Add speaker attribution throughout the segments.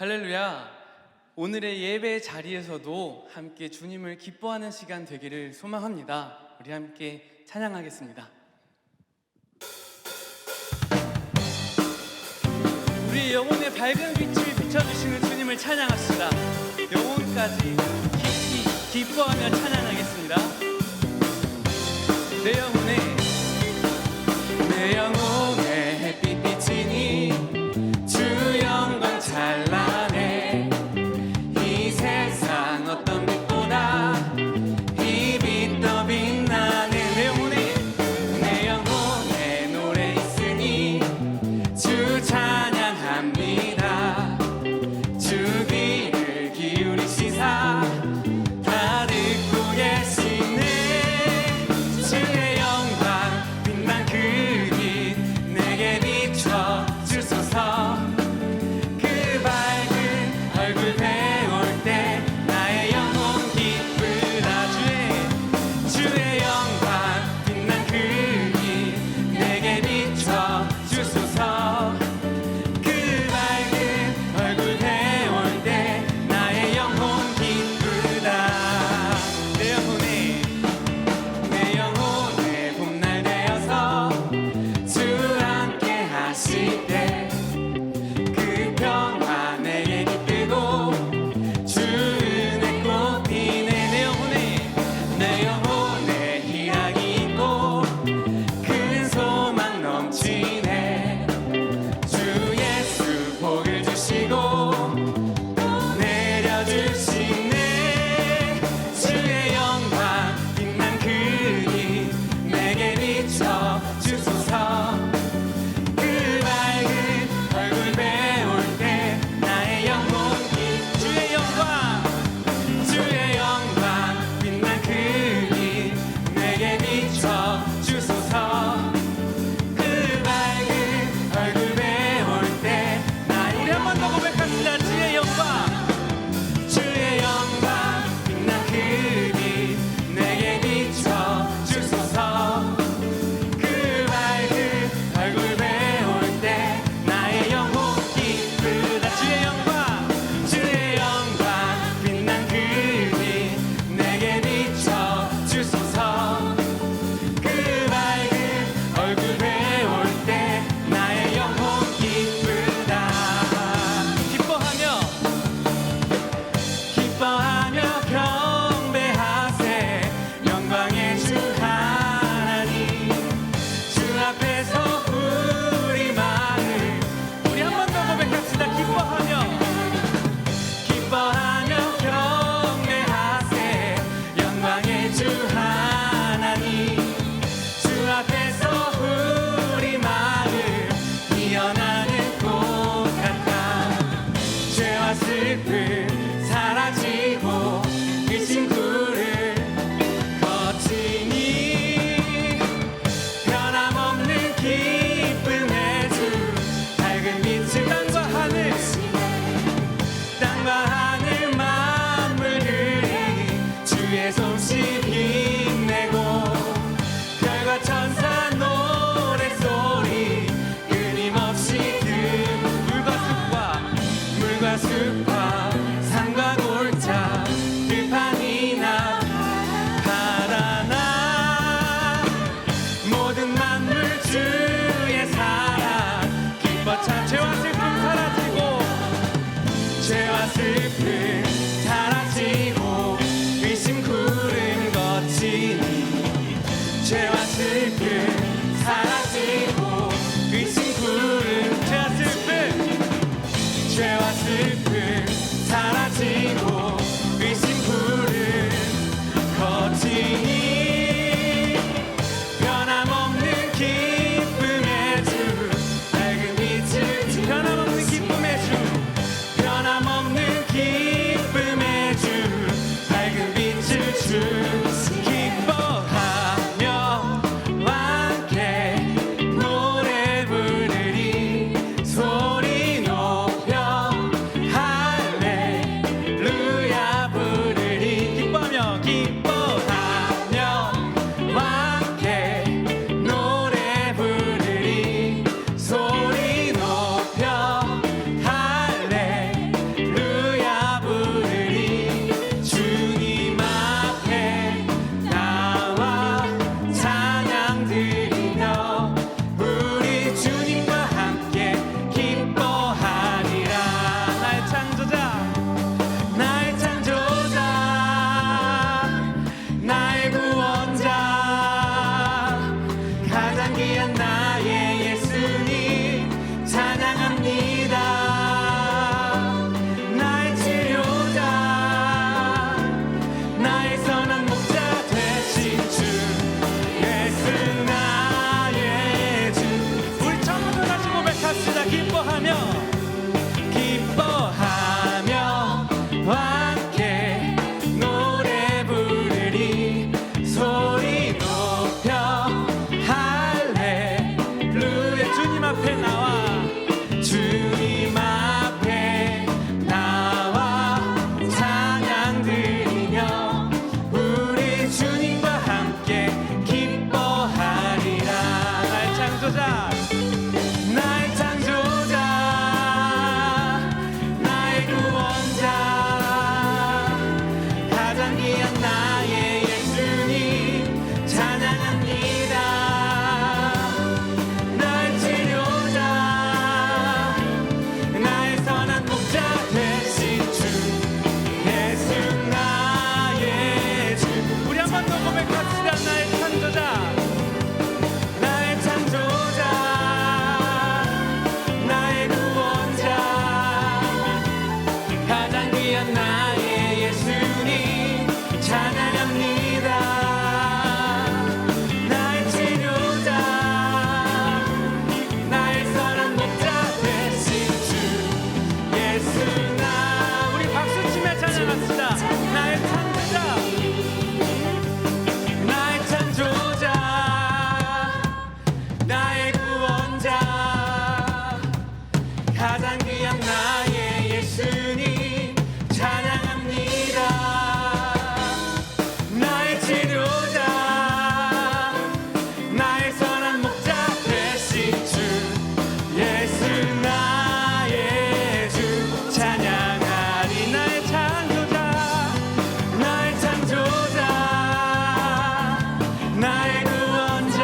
Speaker 1: 할렐루야. 오늘의 예배 자리에서도 함께 주님을 기뻐하는 시간 되기를 소망합니다. 우리 함께 찬양하겠습니다. 우리 영혼의 밝은 빛을 비춰주시는 주님을 찬양합시다. 영혼까지 깊이 기뻐하며 찬양하겠습니다. 내 영혼의 햇빛 비치니 주 영광 찬란해. 이 세상 어떤 빛보다 이 빛 더 빛나네. 내 영혼에 노래 있으니 주 찬양합니다. 주 귀를 기울이시사 다 듣고 계시네. 주의 영광 빛난 그 빛 내게 비춰 주소서. 그 밝은 얼굴 배울 때 나의 영혼 기쁘다. 주의 영광 빛난 그 빛 내게 비춰 주소서. 그 밝은 얼굴 배울 때 나의 영혼 기쁘다. 내 영혼의 봄날 되어서 주 함께 하실 때 그 평화 내게 깃들고 주 은혜 꽃 피네. 내 영혼에 희락이 있고 큰 소망 넘치네. 주 예수 복을 주시고 또 내려주시네. 주의 영광 빛난 그 빛 내게 비춰 주소서. 그 밝은 얼굴 배울 때 나의 영혼 주의 영광 빛난 그 빛 내게 비춰 주소서. 그 밝은 얼굴 배울 때 나의 우리 한 번 더 고백합시다. 주의 영광 빛난 그 빛 내게 비춰 주소서. 그 밝은 얼굴 배울 때 나의 영혼 기쁘다. 주의 영광 빛난 그 빛 내게 비춰 주소서. 그 밝은 얼굴 배울 때 나의 영혼 기쁘다. 기뻐하며 경배하세. 영광의 주 하나님. 주 앞에서 우리 마음 우리 한 번 더 고백합시다. 기뻐하며 경배하세. 영광의 주 하나님. 주 앞에서 우리 마음 피어나는 꽃 같아. 죄와 슬픔 사라지고 그 친구를 거치니 변함없는 기쁨의 주 밝은 빛을 땅과 하늘 만물들이 주의 솜씨 빛내고 별과 천사 노래소리 끊임없이 물과 숲과 산과 골짜 들판이나 바다나 모든 만물 주의 사랑 기뻐 차. 죄와 슬픔 사라지고 의심 구름 거치니. 죄와 슬픔 사라지고 의심 구름 죄와 슬픔 사라지고 의심 구름 거치니 변함없는 기쁨의 주 밝은 빛을 변함없는 기쁨의 주 밝은 빛을 주. 기뻐하며 함께 노래 부르리. 소리 높여 할렐루야. 귀한 나의 예수님 찬양합니다. 나의 치료자 나의 선한 목자 되신 주 예수 나 우리 박수치며 찬양합시다. 나의 창조자 나의 창조자 나의 구원자 가장 귀한 나의 예수님 찬양합니다. 나의 치료자 나의 선한 목자 되신 주 예수 나의 주 찬양하리. 나의 창조자 나의 창조자 나의 구원자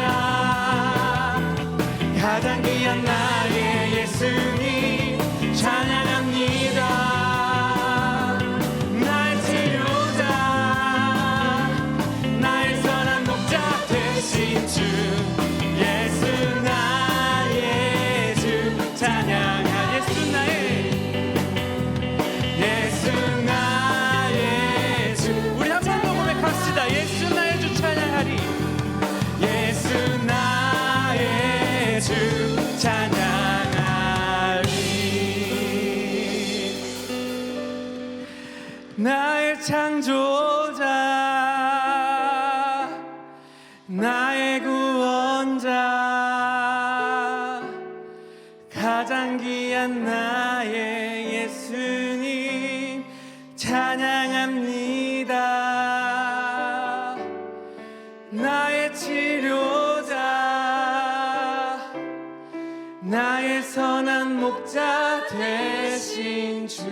Speaker 1: 가장 귀한 나의 예수님 찬양합니다. 나의 치료자 나의 선한 목자 되신 주 예수 나의 주 찬양하. 예수 나의 주 우리 한 번 더 고백합시다. 예수 나의 주 찬양하리. 예수 나의 주 찬양하리. 나의 창조자 나의 구원자 가장 귀한 나의 예수님 찬양합니다. 나의 치료자 나의 선한 목자 되신 주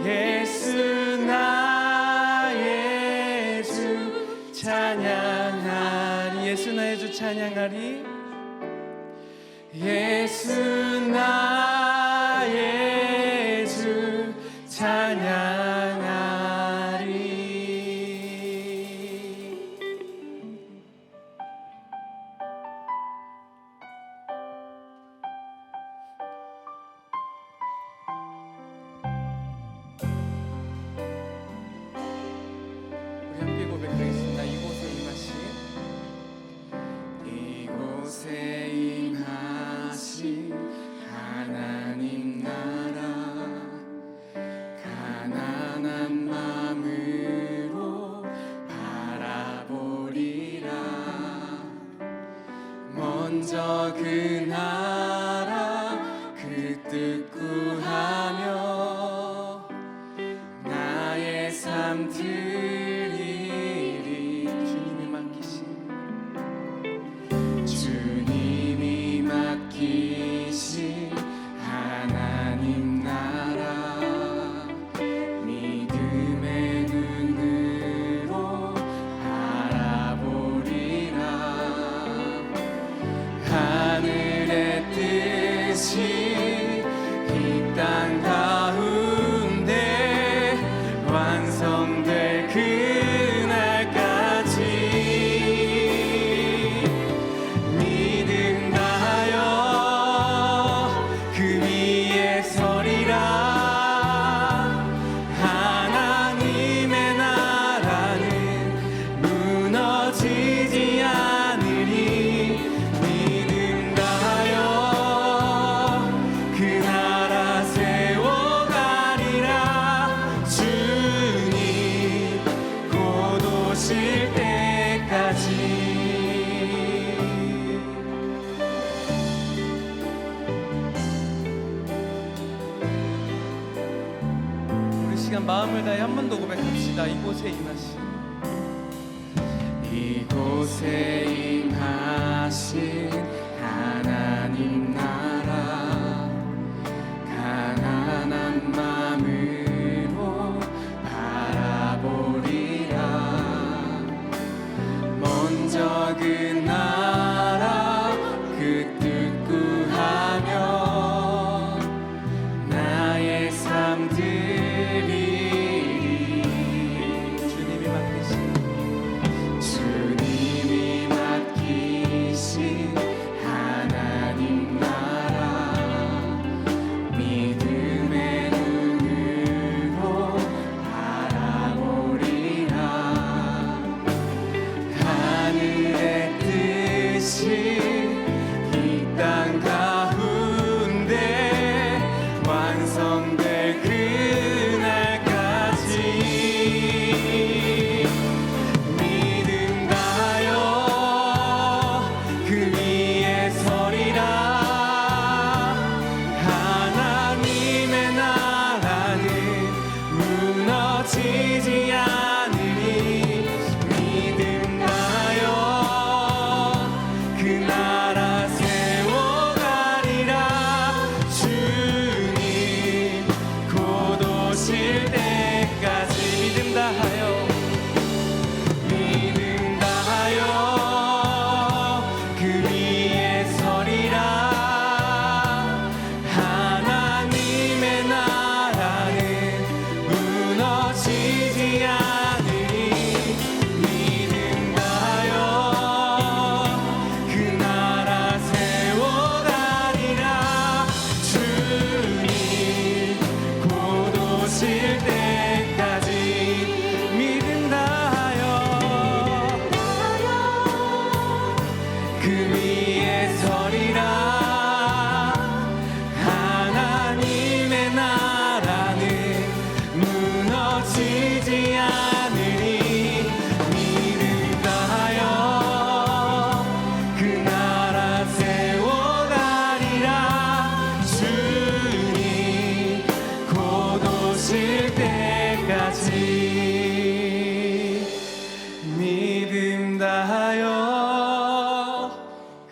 Speaker 1: 예수 나의 주 찬양하리. 예수 나의 주 찬양하리. 예수 나의 주 찬양하리. 우리 함께 고백하겠습니다. 이곳에 임하신 하나님 나라 가난한 마음으로 바라보리라. 먼저 그 나라 그 뜻 구하며 나의 삶 드리리. 주님이 맡기신 하나님 나라 믿음의 눈으로 바라보리라. 하늘의 뜻이 이 땅 가운데 완성될 그날까지 믿음 다하여 그 위에 서리라. 하나님의 나라는 무너지지 않으리. 믿음 다하여 그 나라 세워가리라. 주님 곧 오실 때까지. 우리 시간 마음을 다해 한 번 더 고백합시다. 이곳에 임하신 하나님 나라 가난한 마음으로 바라보리라. 먼저 그 나라 그 뜻 구하며 나의 삶 드리리. 주님이 맡기신 하나님 오실 때까지 믿음 다하여 그 위에 서리라. 하나님의 나라는 무너지지 않으리. 믿음 다하여 그 나라 세워가리라. 주님 곧 오실 때까지 믿음 다하여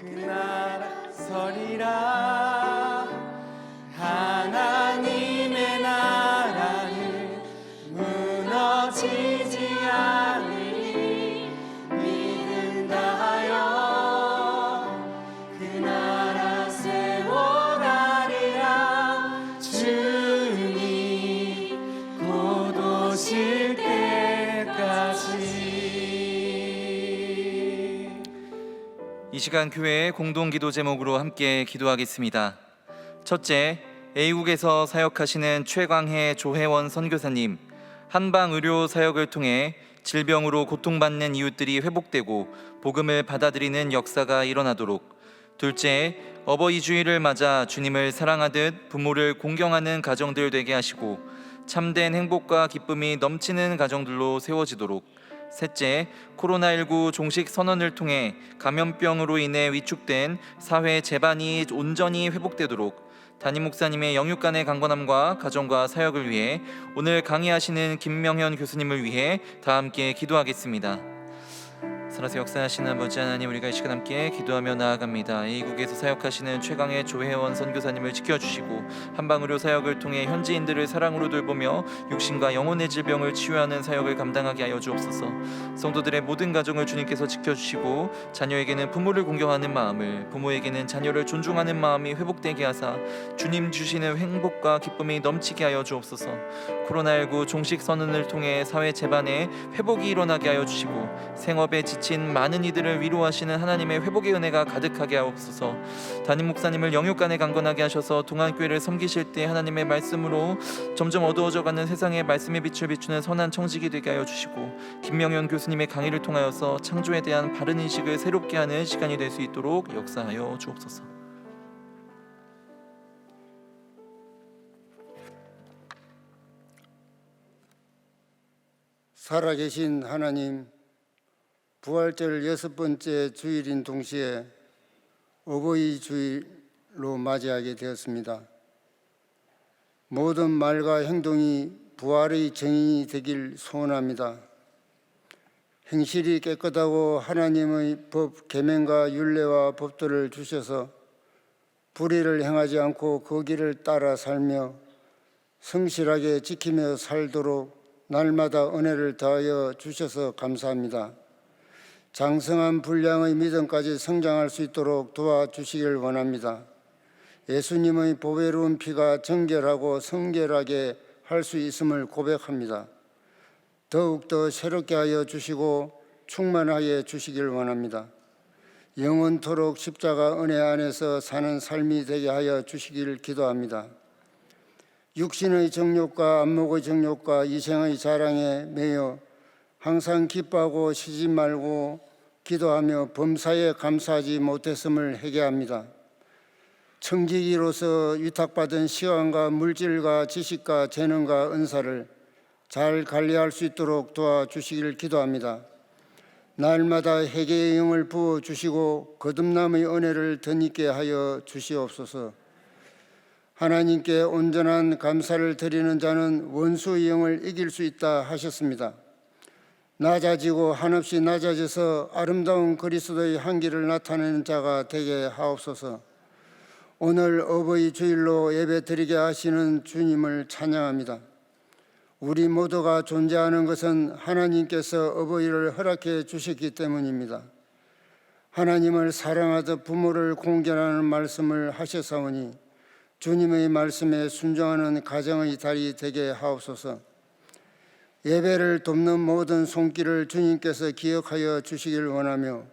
Speaker 1: 그 나라 서리라. 하나님의 나라는 무너지지 않으리. 믿음 다하여 그 나라 세워가리라. 주님 곧 오실 때까지.
Speaker 2: 이 시간 교회의 공동기도 제목으로 함께 기도하겠습니다. 첫째, A국에서 사역하시는 최광혜 조혜원 선교사님, 한방의료 사역을 통해 질병으로 고통받는 이웃들이 회복되고 복음을 받아들이는 역사가 일어나도록. 둘째, 어버이 주일을 맞아 주님을 사랑하듯 부모를 공경하는 가정들 되게 하시고 참된 행복과 기쁨이 넘치는 가정들로 세워지도록. 셋째, 코로나19 종식 선언을 통해 감염병으로 인해 위축된 사회 재반이 온전히 회복되도록. 담임 목사님의 영육간의 강건함과 가정과 사역을 위해 오늘 강의하시는 김명현 교수님을 위해 다 함께 기도하겠습니다. 살아서 역사하시는 아버지 하나님, 우리가 이 시간 함께 기도하며 나아갑니다. A국에서 사역하시는 최강의 조혜원 선교사님을 지켜주시고 한방의료 사역을 통해 현지인들을 사랑으로 돌보며 육신과 영혼의 질병을 치유하는 사역을 감당하게 하여 주옵소서. 성도들의 모든 가정을 주님께서 지켜주시고 자녀에게는 부모를 공경하는 마음을, 부모에게는 자녀를 존중하는 마음이 회복되게 하사 주님 주시는 행복과 기쁨이 넘치게 하여 주옵소서. 코로나19 종식 선언을 통해 사회 재반에 회복이 일어나게 하여 주시고 생업에 지친 많은 이들을 위로하시는 하나님의 회복의 은혜가 가득하게 하옵소서. 담임 목사님을 영육간에 강건하게 하셔서 동안교회를 섬기실 때 하나님의 말씀으로 점점 어두워져가는 세상에 말씀의 빛을 비추는 선한 청지기 되게 하여 주시고 김명현 교수님의 강의를 통하여서 창조에 대한 바른 인식을 새롭게 하는 시간이 될 수 있도록 역사하여 주옵소서.
Speaker 3: 살아계신 하나님, 부활절 6번째 주일인 동시에 어버이 주일로 맞이하게 되었습니다. 모든 말과 행동이 부활의 증인이 되길 소원합니다. 행실이 깨끗하고 하나님의 법, 계명과 율례와 법도를 주셔서 불의를 행하지 않고 그 길을 따라 살며 성실하게 지키며 살도록 날마다 은혜를 더하여 주셔서 감사합니다. 장성한 분량의 믿음까지 성장할 수 있도록 도와주시길 원합니다. 예수님의 보배로운 피가 정결하고 성결하게 할 수 있음을 고백합니다. 더욱더 새롭게 하여 주시고 충만하게 주시길 원합니다. 영원토록 십자가 은혜 안에서 사는 삶이 되게 하여 주시길 기도합니다. 육신의 정욕과 안목의 정욕과 이생의 자랑에 매여 항상 기뻐하고 쉬지 말고 기도하며 범사에 감사하지 못했음을 회개합니다. 청지기로서 위탁받은 시간과 물질과 지식과 재능과 은사를 잘 관리할 수 있도록 도와주시기를 기도합니다. 날마다 회개의 영을 부어주시고 거듭남의 은혜를 덧입게 하여 주시옵소서. 하나님께 온전한 감사를 드리는 자는 원수의 영을 이길 수 있다 하셨습니다. 낮아지고 한없이 낮아져서 아름다운 그리스도의 향기를 나타내는 자가 되게 하옵소서. 오늘 어버이 주일로 예배 드리게 하시는 주님을 찬양합니다. 우리 모두가 존재하는 것은 하나님께서 어버이를 허락해 주셨기 때문입니다. 하나님을 사랑하듯 부모를 공경하는 말씀을 하셨사오니 주님의 말씀에 순종하는 가정의 달이 되게 하옵소서. 예배를 돕는 모든 손길을 주님께서 기억하여 주시길 원하며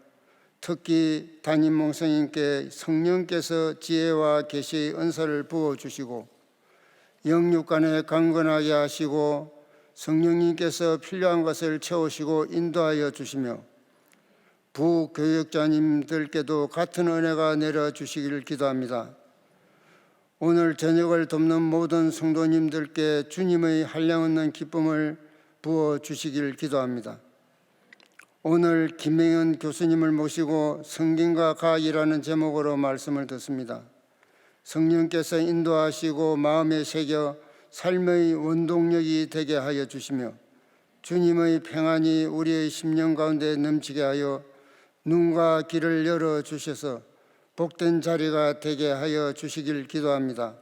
Speaker 3: 특히 담임 목사님께 성령께서 지혜와 계시의 은사를 부어주시고 영육 간에 강건하게 하시고 성령님께서 필요한 것을 채우시고 인도하여 주시며 부교역자님들께도 같은 은혜가 내려주시기를 기도합니다. 오늘 저녁을 돕는 모든 성도님들께 주님의 한량없는 기쁨을 부어주시기를 기도합니다. 오늘 김명현 교수님을 모시고 성경과 과학이라는 제목으로 말씀을 듣습니다. 성령께서 인도하시고 마음에 새겨 삶의 원동력이 되게 하여 주시며 주님의 평안이 우리의 심령 가운데 넘치게 하여 눈과 귀를 열어주셔서 복된 자리가 되게 하여 주시길 기도합니다.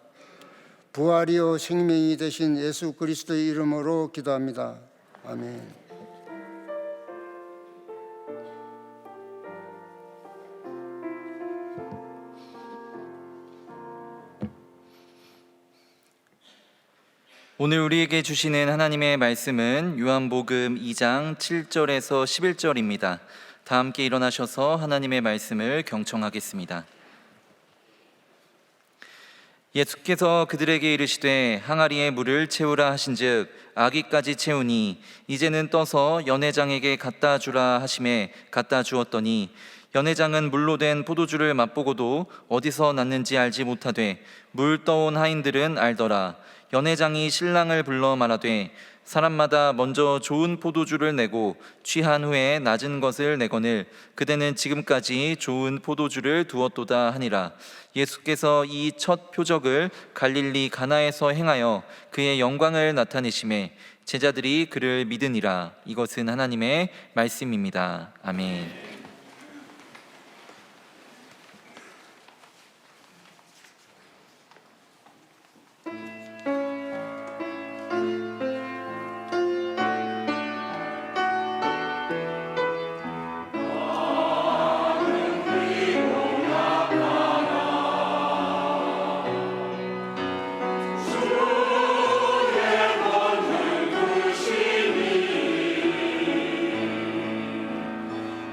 Speaker 3: 부활이요 생명이 되신 예수 그리스도의 이름으로 기도합니다. 아멘.
Speaker 2: 오늘 우리에게 주시는 하나님의 말씀은 요한복음 2장 7절에서 11절입니다. 다 함께 일어나셔서 하나님의 말씀을 경청하겠습니다. 예수께서 그들에게 이르시되 항아리에 물을 채우라 하신즉 아기까지 채우니 이제는 떠서 연회장에게 갖다 주라 하심에 갖다 주었더니 연회장은 물로 된 포도주를 맛보고도 어디서 났는지 알지 못하되 물 떠온 하인들은 알더라. 연회장이 신랑을 불러 말하되 사람마다 먼저 좋은 포도주를 내고 취한 후에 낮은 것을 내거늘 그대는 지금까지 좋은 포도주를 두었도다 하니라. 예수께서 이 첫 표적을 갈릴리 가나에서 행하여 그의 영광을 나타내심에 제자들이 그를 믿으니라. 이것은 하나님의 말씀입니다. 아멘.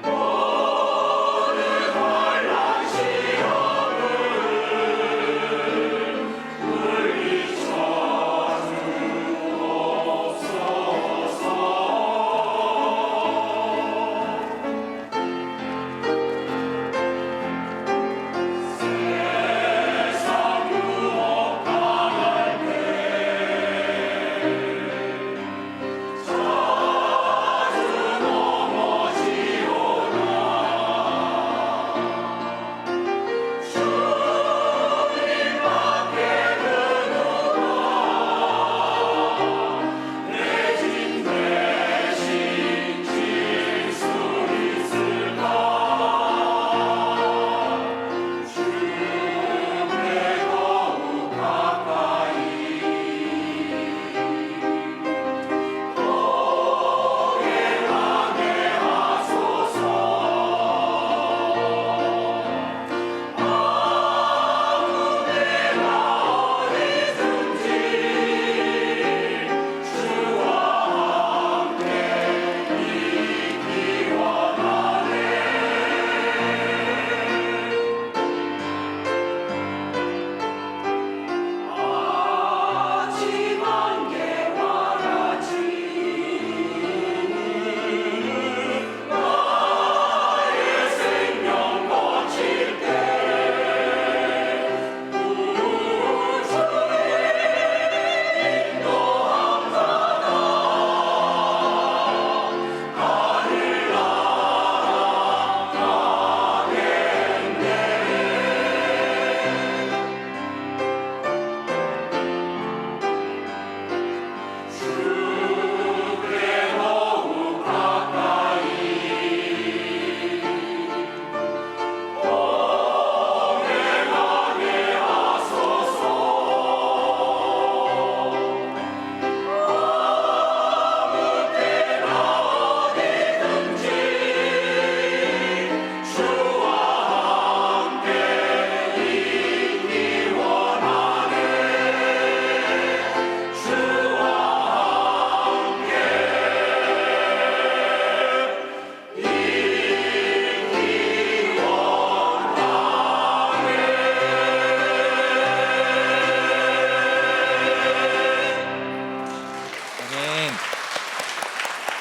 Speaker 1: 오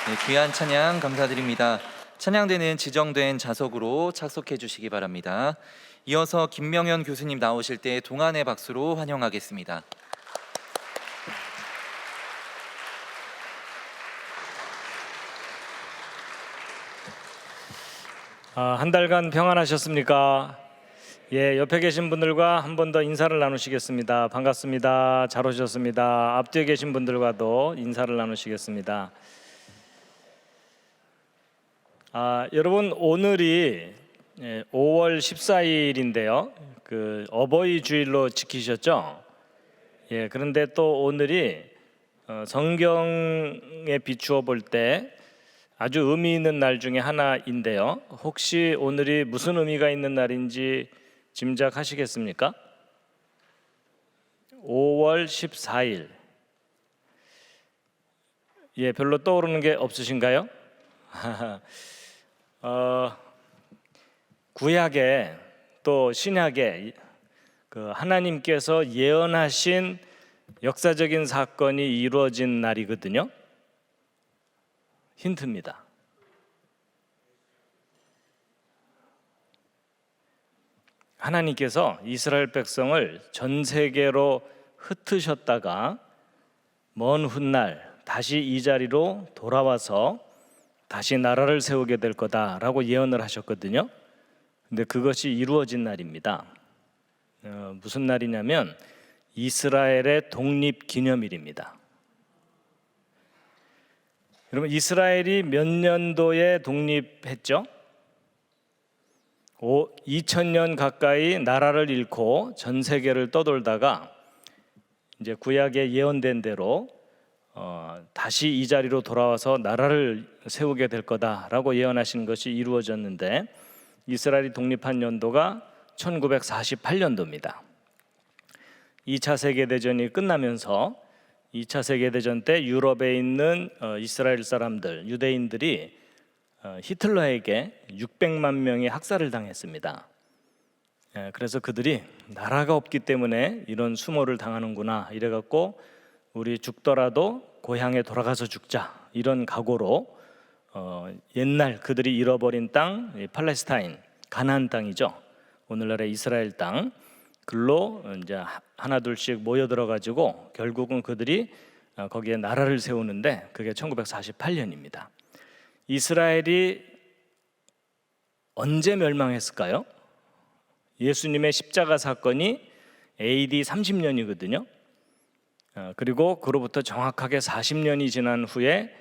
Speaker 2: 네, 귀한 찬양 감사드립니다. 찬양대는 지정된 좌석으로 착석해 주시기 바랍니다. 이어서 김명현 교수님 나오실 때 동안의 박수로 환영하겠습니다.
Speaker 4: 한 달간 평안하셨습니까? 예, 옆에 계신 분들과 한 번 더 인사를 나누시겠습니다. 반갑습니다. 잘 오셨습니다. 앞뒤에 계신 분들과도 인사를 나누시겠습니다. 여러분, 오늘이 5월 14일인데요. 그 어버이 주일로 지키셨죠? 예, 그런데 또 오늘이 성경에 비추어 볼 때 아주 의미 있는 날 중에 하나인데요. 혹시 오늘이 무슨 의미가 있는 날인지 짐작하시겠습니까? 5월 14일. 예, 별로 떠오르는 게 없으신가요? 구약에 또 신약에 그 하나님께서 예언하신 역사적인 사건이 이루어진 날이거든요. 힌트입니다. 하나님께서 이스라엘 백성을 전 세계로 흩으셨다가 먼 훗날 다시 이 자리로 돌아와서 다시 나라를 세우게 될 거다라고 예언을 하셨거든요. 근데 그것이 이루어진 날입니다. 무슨 날이냐면 이스라엘의 독립기념일입니다. 여러분, 이스라엘이 몇 년도에 독립했죠? 2000년 가까이 나라를 잃고 전 세계를 떠돌다가 이제 구약에 예언된 대로 다시 이 자리로 돌아와서 나라를 세우게 될 거다라고 예언하신 것이 이루어졌는데, 이스라엘이 독립한 연도가 1948년도입니다. 2차 세계대전이 끝나면서 2차 세계대전 때 유럽에 있는 이스라엘 사람들, 유대인들이 히틀러에게 600만 명이 학살을 당했습니다. 그래서 그들이 나라가 없기 때문에 이런 수모를 당하는구나 이래갖고 우리 죽더라도 고향에 돌아가서 죽자, 이런 각오로 옛날 그들이 잃어버린 땅, 팔레스타인, 가나안 땅이죠. 오늘날의 이스라엘 땅, 글로 이제 하나 둘씩 모여들어 가지고 결국은 그들이 거기에 나라를 세우는데 그게 1948년입니다. 이스라엘이 언제 멸망했을까요? 예수님의 십자가 사건이 AD 30년이거든요. 그리고 그로부터 정확하게 40년이 지난 후에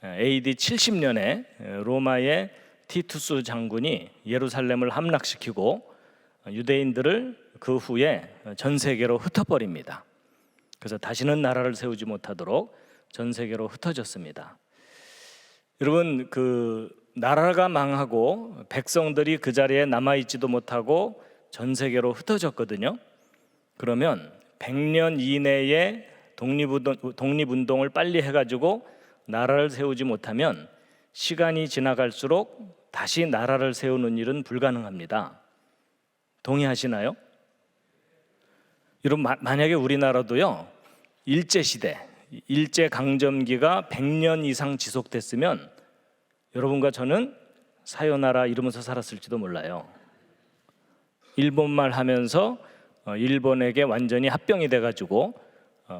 Speaker 4: AD 70년에 로마의 티투스 장군이 예루살렘을 함락시키고 유대인들을 그 후에 전 세계로 흩어버립니다. 그래서 다시는 나라를 세우지 못하도록 전 세계로 흩어졌습니다. 여러분, 그 나라가 망하고 백성들이 그 자리에 남아있지도 못하고 전 세계로 흩어졌거든요. 그러면 100년 이내에 독립운동을 빨리 해가지고 나라를 세우지 못하면 시간이 지나갈수록 다시 나라를 세우는 일은 불가능합니다. 동의하시나요? 여러분, 만약에 우리나라도요, 일제시대, 일제강점기가 100년 이상 지속됐으면 여러분과 저는 사요나라 이러면서 살았을지도 몰라요. 일본말 하면서 일본에게 완전히 합병이 돼가지고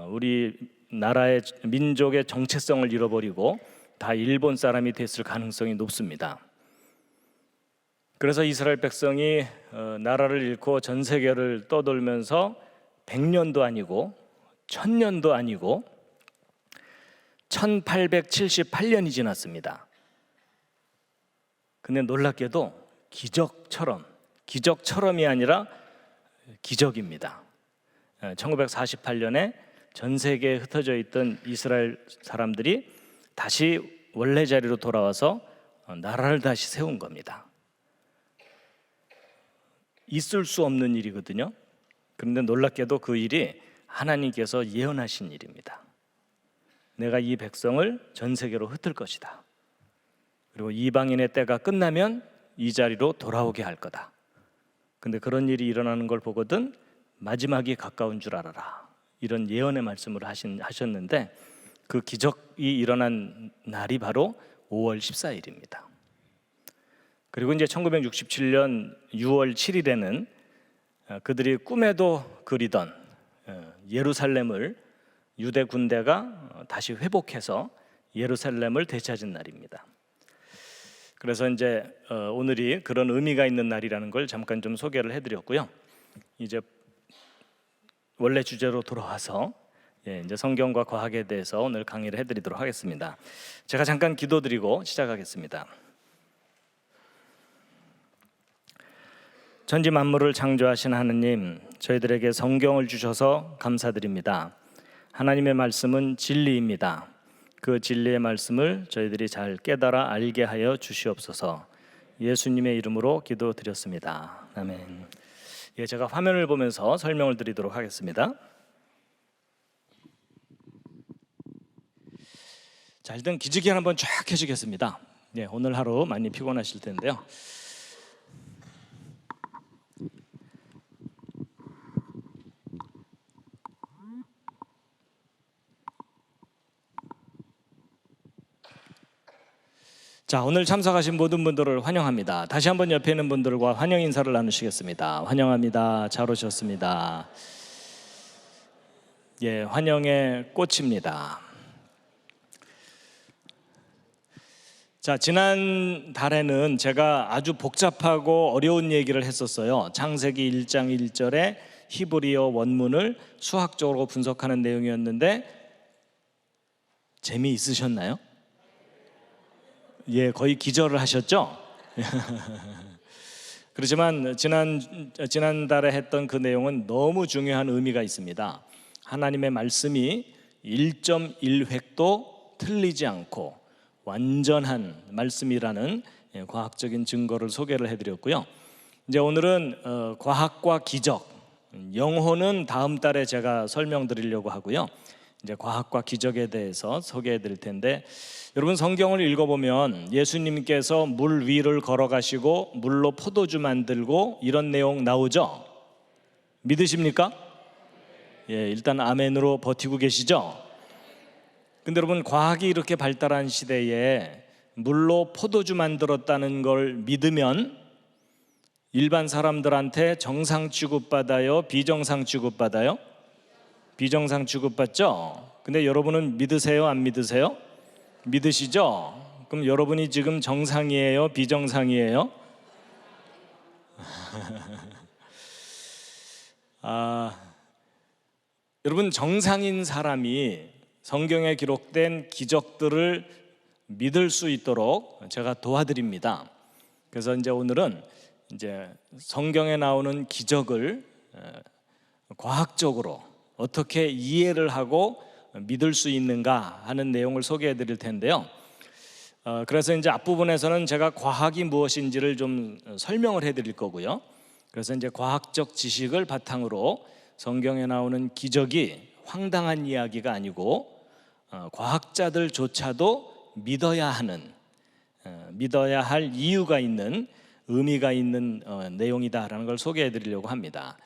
Speaker 4: 우리 나라의 민족의 정체성을 잃어버리고 다 일본 사람이 됐을 가능성이 높습니다. 그래서 이스라엘 백성이 나라를 잃고 전 세계를 떠돌면서 100년도 아니고 1000년도 아니고 1878년이 지났습니다. 근데 놀랍게도 기적처럼이 아니라 기적입니다. 1948년에 전 세계에 흩어져 있던 이스라엘 사람들이 다시 원래 자리로 돌아와서 나라를 다시 세운 겁니다. 있을 수 없는 일이거든요. 그런데 놀랍게도 그 일이 하나님께서 예언하신 일입니다. 내가 이 백성을 전 세계로 흩을 것이다. 그리고 이방인의 때가 끝나면 이 자리로 돌아오게 할 거다. 근데 그런 일이 일어나는 걸 보거든 마지막이 가까운 줄 알아라, 이런 예언의 말씀을 하셨는데, 그 기적이 일어난 날이 바로 5월 14일입니다. 그리고 이제 1967년 6월 7일에는 그들이 꿈에도 그리던 예루살렘을 유대 군대가 다시 회복해서 예루살렘을 되찾은 날입니다. 그래서 이제 오늘이 그런 의미가 있는 날이라는 걸 잠깐 좀 소개를 해드렸고요. 이제 원래 주제로 돌아와서 이제 성경과 과학에 대해서 오늘 강의를 해드리도록 하겠습니다. 제가 잠깐 기도드리고 시작하겠습니다. 천지 만물을 창조하신 하느님, 저희들에게 성경을 주셔서 감사드립니다. 하나님의 말씀은 진리입니다. 그 진리의 말씀을 저희들이 잘 깨달아 알게 하여 주시옵소서. 예수님의 이름으로 기도드렸습니다. 아멘. 제가 화면을 보면서 설명을 드리도록 하겠습니다. 자, 일단 기지개 한번 쫙 해주겠습니다. 오늘 하루 많이 피곤하실 텐데요. 자, 오늘 참석하신 모든 분들을 환영합니다. 다시 한번 옆에 있는 분들과 환영 인사를 나누시겠습니다. 환영합니다. 잘 오셨습니다. 환영의 꽃입니다. 자, 지난 달에는 제가 아주 복잡하고 어려운 얘기를 했었어요. 창세기 1장 1절에 히브리어 원문을 수학적으로 분석하는 내용이었는데 재미있으셨나요? 거의 기절을 하셨죠? 그렇지만 지난달에 했던 그 내용은 너무 중요한 의미가 있습니다. 하나님의 말씀이 1.1획도 틀리지 않고 완전한 말씀이라는 과학적인 증거를 소개를 해드렸고요. 이제 오늘은 과학과 기적, 영혼은 다음 달에 제가 설명드리려고 하고요. 이제 과학과 기적에 대해서 소개해 드릴 텐데, 여러분 성경을 읽어보면 예수님께서 물 위를 걸어가시고 물로 포도주 만들고 이런 내용 나오죠? 믿으십니까? 일단 아멘으로 버티고 계시죠? 근데 여러분, 과학이 이렇게 발달한 시대에 물로 포도주 만들었다는 걸 믿으면 일반 사람들한테 정상 취급받아요? 비정상 취급받아요? 비정상 취급받죠? 근데 여러분은 믿으세요? 안 믿으세요? 믿으시죠? 그럼 여러분이 지금 정상이에요? 비정상이에요? 여러분, 정상인 사람이 성경에 기록된 기적들을 믿을 수 있도록 제가 도와드립니다. 그래서 이제 오늘은 이제 성경에 나오는 기적을 과학적으로 어떻게 이해를 하고 믿을 수 있는가 하는 내용을 소개해 드릴 텐데요. 그래서 이제 앞부분에서는 제가 과학이 무엇인지를 좀 설명을 해 드릴 거고요. 그래서 이제 과학적 지식을 바탕으로 성경에 나오는 기적이 황당한 이야기가 아니고 과학자들조차도 믿어야 할 이유가 있는, 의미가 있는 내용이다라는 걸 소개해 드리려고 합니다.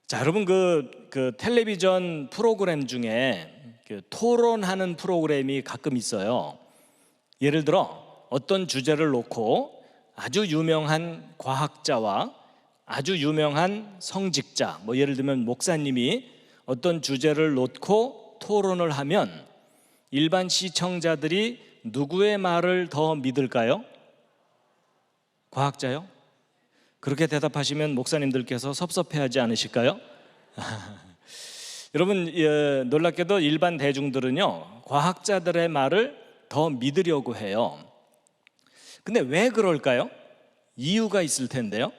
Speaker 4: 자, 여러분 그 텔레비전 프로그램 중에 토론하는 프로그램이 가끔 있어요. 예를 들어 어떤 주제를 놓고 아주 유명한 과학자와 아주 유명한 성직자, 예를 들면 목사님이 어떤 주제를 놓고 토론을 하면 일반 시청자들이 누구의 말을 더 믿을까요? 과학자요? 그렇게 대답하시면 목사님들께서 섭섭해하지 않으실까요? 여러분, 놀랍게도 일반 대중들은요, 과학자들의 말을 더 믿으려고 해요. 근데 왜 그럴까요? 이유가 있을 텐데요.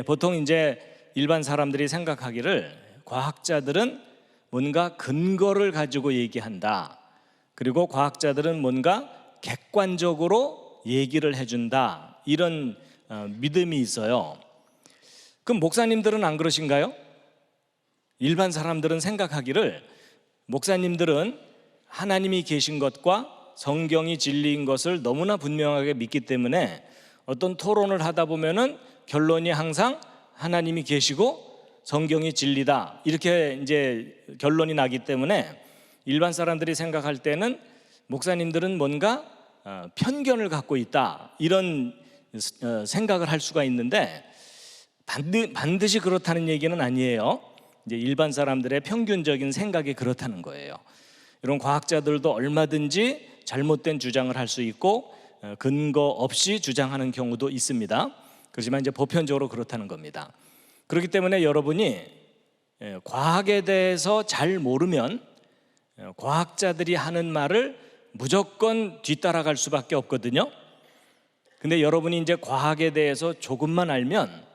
Speaker 4: 보통 이제 일반 사람들이 생각하기를 과학자들은 뭔가 근거를 가지고 얘기한다. 그리고 과학자들은 뭔가 객관적으로 얘기를 해준다. 이런 믿음이 있어요. 그럼 목사님들은 안 그러신가요? 일반 사람들은 생각하기를 목사님들은 하나님이 계신 것과 성경이 진리인 것을 너무나 분명하게 믿기 때문에 어떤 토론을 하다 보면은 결론이 항상 하나님이 계시고 성경이 진리다, 이렇게 이제 결론이 나기 때문에 일반 사람들이 생각할 때는 목사님들은 뭔가 편견을 갖고 있다, 이런 생각을 할 수가 있는데 반드시 그렇다는 얘기는 아니에요. 이제 일반 사람들의 평균적인 생각이 그렇다는 거예요. 이런 과학자들도 얼마든지 잘못된 주장을 할 수 있고 근거 없이 주장하는 경우도 있습니다. 그렇지만 이제 보편적으로 그렇다는 겁니다. 그렇기 때문에 여러분이 과학에 대해서 잘 모르면 과학자들이 하는 말을 무조건 뒤따라갈 수밖에 없거든요. 근데 여러분이 이제 과학에 대해서 조금만 알면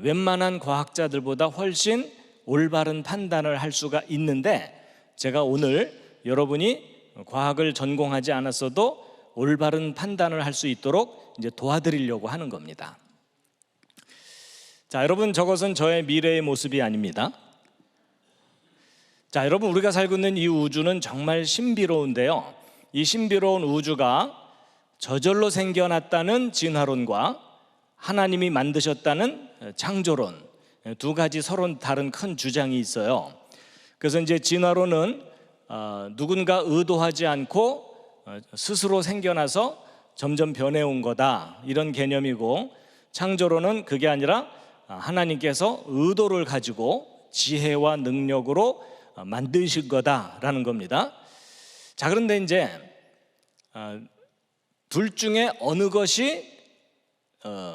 Speaker 4: 웬만한 과학자들보다 훨씬 올바른 판단을 할 수가 있는데, 제가 오늘 여러분이 과학을 전공하지 않았어도 올바른 판단을 할 수 있도록 이제 도와드리려고 하는 겁니다. 자, 여러분, 저것은 저의 미래의 모습이 아닙니다. 자, 여러분, 우리가 살고 있는 이 우주는 정말 신비로운데요, 이 신비로운 우주가 저절로 생겨났다는 진화론과 하나님이 만드셨다는 창조론, 두 가지 서로 다른 큰 주장이 있어요. 그래서 이제 진화론은 누군가 의도하지 않고 스스로 생겨나서 점점 변해온 거다, 이런 개념이고, 창조론은 그게 아니라 하나님께서 의도를 가지고 지혜와 능력으로 만드신 거다라는 겁니다. 자, 그런데 이제 둘 중에 어느 것이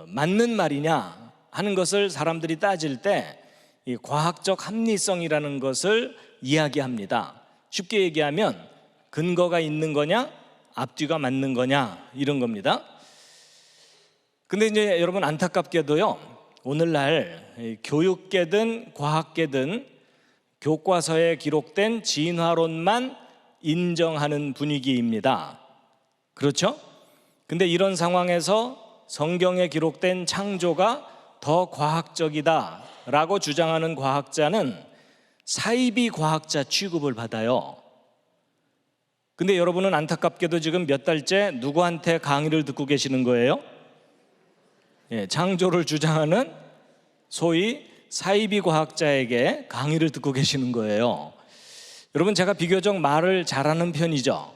Speaker 4: 맞는 말이냐 하는 것을 사람들이 따질 때 이 과학적 합리성이라는 것을 이야기합니다. 쉽게 얘기하면 근거가 있는 거냐, 앞뒤가 맞는 거냐, 이런 겁니다. 근데 이제 여러분, 안타깝게도요, 오늘날 교육계든 과학계든 교과서에 기록된 진화론만 인정하는 분위기입니다. 그렇죠? 근데 이런 상황에서 성경에 기록된 창조가 더 과학적이다 라고 주장하는 과학자는 사이비 과학자 취급을 받아요. 근데 여러분은 안타깝게도 지금 몇 달째 누구한테 강의를 듣고 계시는 거예요? 창조를 주장하는 소위 사이비 과학자에게 강의를 듣고 계시는 거예요. 여러분, 제가 비교적 말을 잘하는 편이죠.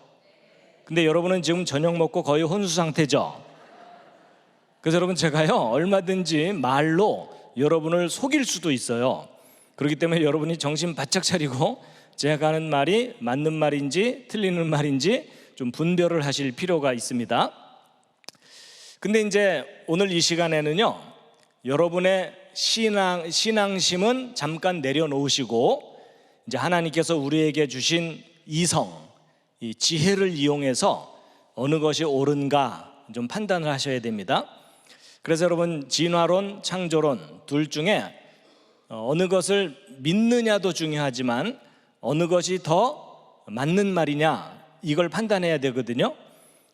Speaker 4: 근데 여러분은 지금 저녁 먹고 거의 혼수 상태죠. 그래서 여러분, 제가요, 얼마든지 말로 여러분을 속일 수도 있어요. 그렇기 때문에 여러분이 정신 바짝 차리고 제가 하는 말이 맞는 말인지 틀리는 말인지 좀 분별을 하실 필요가 있습니다. 근데 이제 오늘 이 시간에는요, 여러분의 신앙심은 잠깐 내려놓으시고 이제 하나님께서 우리에게 주신 이성, 이 지혜를 이용해서 어느 것이 옳은가 좀 판단을 하셔야 됩니다. 그래서 여러분, 진화론, 창조론 둘 중에 어느 것을 믿느냐도 중요하지만 어느 것이 더 맞는 말이냐, 이걸 판단해야 되거든요.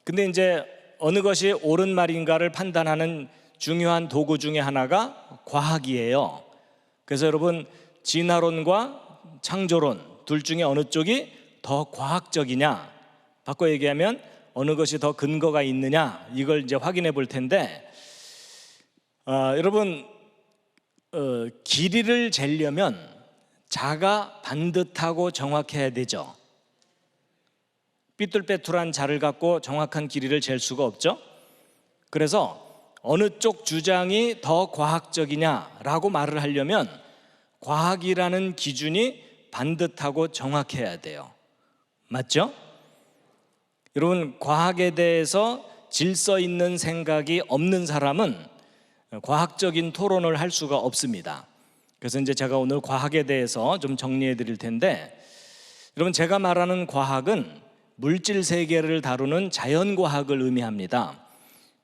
Speaker 4: 근데 이제 어느 것이 옳은 말인가를 판단하는 중요한 도구 중에 하나가 과학이에요. 그래서 여러분, 진화론과 창조론 둘 중에 어느 쪽이 더 과학적이냐, 바꿔 얘기하면 어느 것이 더 근거가 있느냐, 이걸 이제 확인해 볼 텐데, 여러분, 길이를 재려면 자가 반듯하고 정확해야 되죠. 삐뚤빼뚤한 자를 갖고 정확한 길이를 잴 수가 없죠. 그래서 어느 쪽 주장이 더 과학적이냐라고 말을 하려면 과학이라는 기준이 반듯하고 정확해야 돼요. 맞죠? 여러분, 과학에 대해서 질서 있는 생각이 없는 사람은 과학적인 토론을 할 수가 없습니다. 그래서 이제 제가 오늘 과학에 대해서 좀 정리해 드릴 텐데, 여러분, 제가 말하는 과학은 물질 세계를 다루는 자연과학을 의미합니다.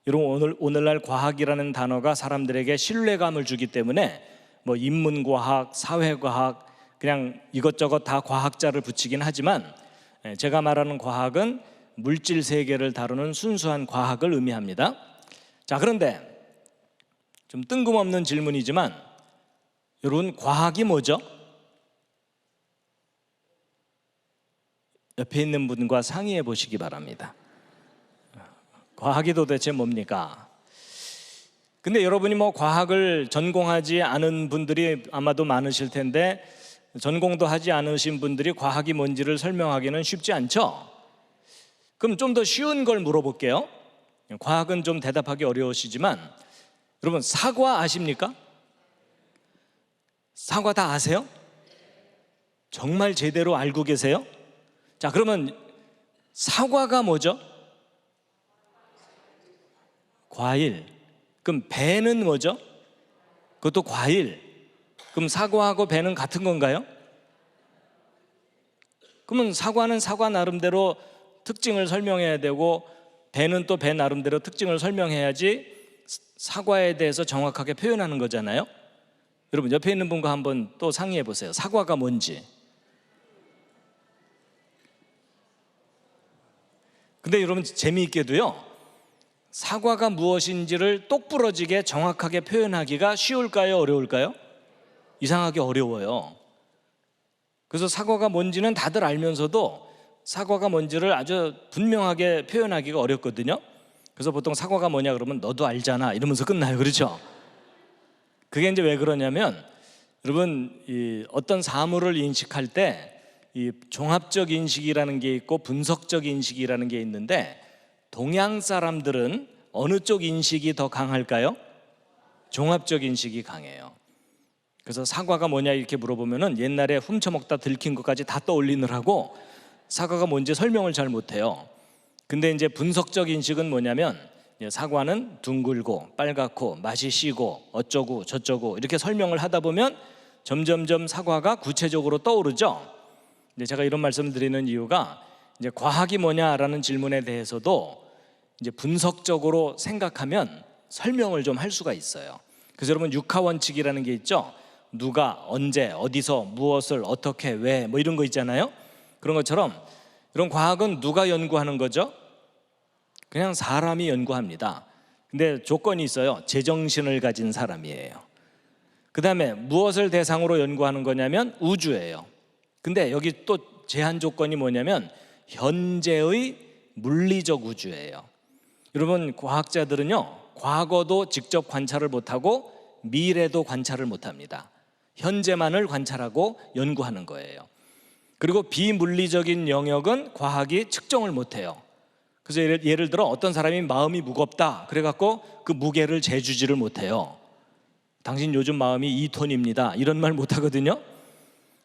Speaker 4: 여러분, 오늘날 과학이라는 단어가 사람들에게 신뢰감을 주기 때문에 뭐 인문과학, 사회과학, 그냥 이것저것 다 과학자를 붙이긴 하지만 제가 말하는 과학은 물질 세계를 다루는 순수한 과학을 의미합니다. 자, 그런데 좀 뜬금없는 질문이지만 여러분, 과학이 뭐죠? 옆에 있는 분과 상의해 보시기 바랍니다. 과학이 도대체 뭡니까? 근데 여러분이 뭐 과학을 전공하지 않은 분들이 아마도 많으실 텐데, 전공도 하지 않으신 분들이 과학이 뭔지를 설명하기는 쉽지 않죠? 그럼 좀 더 쉬운 걸 물어볼게요. 과학은 좀 대답하기 어려우시지만 여러분, 사과 아십니까? 사과 다 아세요? 정말 제대로 알고 계세요? 자, 그러면 사과가 뭐죠? 과일. 그럼 배는 뭐죠? 그것도 과일. 그럼 사과하고 배는 같은 건가요? 그러면 사과는 사과 나름대로 특징을 설명해야 되고 배는 또 배 나름대로 특징을 설명해야지 사과에 대해서 정확하게 표현하는 거잖아요. 여러분, 옆에 있는 분과 한번 또 상의해 보세요. 사과가 뭔지. 근데 여러분, 재미있게도요, 사과가 무엇인지를 똑부러지게 정확하게 표현하기가 쉬울까요, 어려울까요? 이상하게 어려워요. 그래서 사과가 뭔지는 다들 알면서도 사과가 뭔지를 아주 분명하게 표현하기가 어렵거든요. 그래서 보통 사과가 뭐냐 그러면 너도 알잖아 이러면서 끝나요. 그렇죠? 그게 이제 왜 그러냐면, 여러분, 어떤 사물을 인식할 때 이 종합적 인식이라는 게 있고 분석적 인식이라는 게 있는데, 동양 사람들은 어느 쪽 인식이 더 강할까요? 종합적 인식이 강해요. 그래서 사과가 뭐냐 이렇게 물어보면은 옛날에 훔쳐먹다 들킨 것까지 다 떠올리느라고 사과가 뭔지 설명을 잘 못해요. 근데 이제 분석적 인식은 뭐냐면, 사과는 둥글고 빨갛고 맛이 시고 어쩌고 저쩌고 이렇게 설명을 하다 보면 점점점 사과가 구체적으로 떠오르죠. 근데 제가 이런 말씀을 드리는 이유가, 이제 과학이 뭐냐라는 질문에 대해서도 이제 분석적으로 생각하면 설명을 좀 할 수가 있어요. 그래서 여러분, 육하 원칙이라는 게 있죠. 누가, 언제, 어디서, 무엇을, 어떻게, 왜, 뭐 이런 거 있잖아요. 그런 것처럼 이런 과학은 누가 연구하는 거죠? 그냥 사람이 연구합니다. 근데 조건이 있어요. 제정신을 가진 사람이에요. 그 다음에 무엇을 대상으로 연구하는 거냐면 우주예요. 근데 여기 또 제한 조건이 뭐냐면 현재의 물리적 우주예요. 여러분, 과학자들은요, 과거도 직접 관찰을 못하고 미래도 관찰을 못합니다. 현재만을 관찰하고 연구하는 거예요. 그리고 비물리적인 영역은 과학이 측정을 못해요. 그래서 예를 들어 어떤 사람이 마음이 무겁다 그래갖고 그 무게를 재주지를 못해요. 당신 요즘 마음이 2톤입니다 이런 말 못하거든요.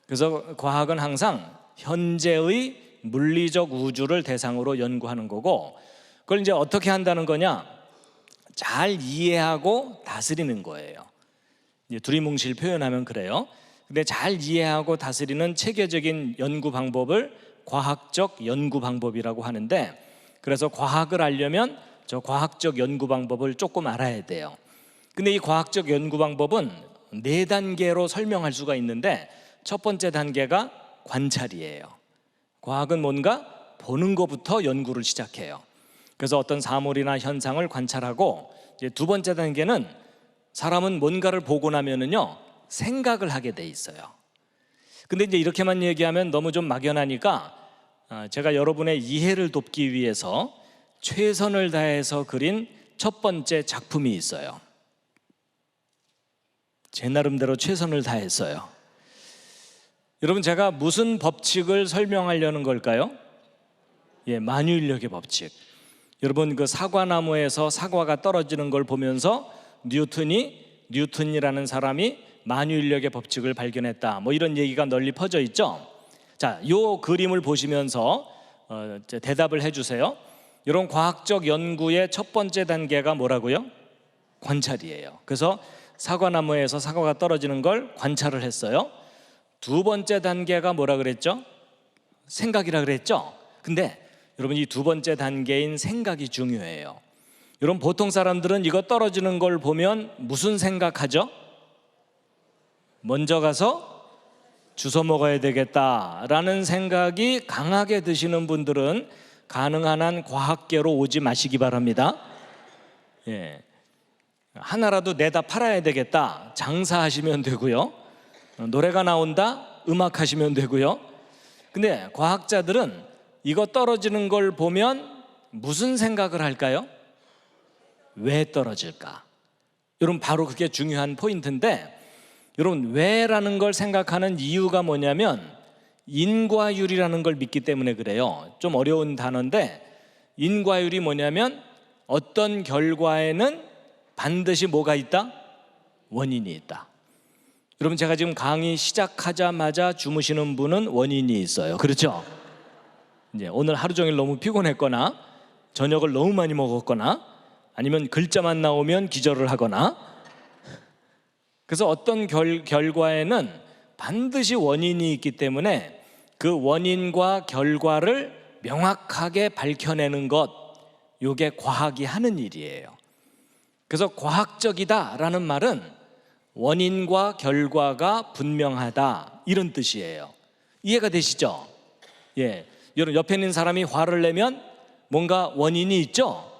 Speaker 4: 그래서 과학은 항상 현재의 물리적 우주를 대상으로 연구하는 거고, 그걸 이제 어떻게 한다는 거냐? 잘 이해하고 다스리는 거예요. 이제 두리뭉실 표현하면 그래요. 근데 잘 이해하고 다스리는 체계적인 연구 방법을 과학적 연구 방법이라고 하는데, 그래서 과학을 알려면 저 과학적 연구 방법을 조금 알아야 돼요. 근데 이 과학적 연구 방법은 4단계로 설명할 수가 있는데, 첫 번째 단계가 관찰이에요. 과학은 뭔가 보는 것부터 연구를 시작해요. 그래서 어떤 사물이나 현상을 관찰하고, 이제 두 번째 단계는 사람은 뭔가를 보고 나면은요 생각을 하게 돼 있어요. 근데 이제 이렇게만 얘기하면 너무 좀 막연하니까 제가 여러분의 이해를 돕기 위해서 최선을 다해서 그린 첫 번째 작품이 있어요. 제 나름대로 최선을 다했어요. 여러분, 제가 무슨 법칙을 설명하려는 걸까요? 만유인력의 법칙. 여러분, 그 사과나무에서 사과가 떨어지는 걸 보면서 뉴턴이라는 사람이 만유인력의 법칙을 발견했다, 뭐 이런 얘기가 널리 퍼져 있죠. 자, 요 그림을 보시면서 대답을 해주세요. 이런 과학적 연구의 첫 번째 단계가 뭐라고요? 관찰이에요. 그래서 사과나무에서 사과가 떨어지는 걸 관찰을 했어요. 두 번째 단계가 뭐라 그랬죠? 생각이라 그랬죠. 근데 여러분, 이 두 번째 단계인 생각이 중요해요. 여러분, 보통 사람들은 이거 떨어지는 걸 보면 무슨 생각하죠? 먼저 가서 주워 먹어야 되겠다라는 생각이 강하게 드시는 분들은 가능한 한 과학계로 오지 마시기 바랍니다. 하나라도 내다 팔아야 되겠다, 장사하시면 되고요. 노래가 나온다, 음악 하시면 되고요. 근데 과학자들은 이거 떨어지는 걸 보면 무슨 생각을 할까요? 왜 떨어질까? 여러분, 바로 그게 중요한 포인트인데, 여러분, 왜라는 걸 생각하는 이유가 뭐냐면 인과율이라는 걸 믿기 때문에 그래요. 좀 어려운 단어인데, 인과율이 뭐냐면 어떤 결과에는 반드시 뭐가 있다? 원인이 있다. 여러분, 제가 지금 강의 시작하자마자 주무시는 분은 원인이 있어요. 그렇죠? 이제 오늘 하루 종일 너무 피곤했거나 저녁을 너무 많이 먹었거나 아니면 글자만 나오면 기절을 하거나, 그래서 어떤 결과에는 반드시 원인이 있기 때문에 그 원인과 결과를 명확하게 밝혀내는 것, 이게 과학이 하는 일이에요. 그래서 과학적이다라는 말은 원인과 결과가 분명하다, 이런 뜻이에요. 이해가 되시죠? 예, 여러분, 옆에 있는 사람이 화를 내면 뭔가 원인이 있죠?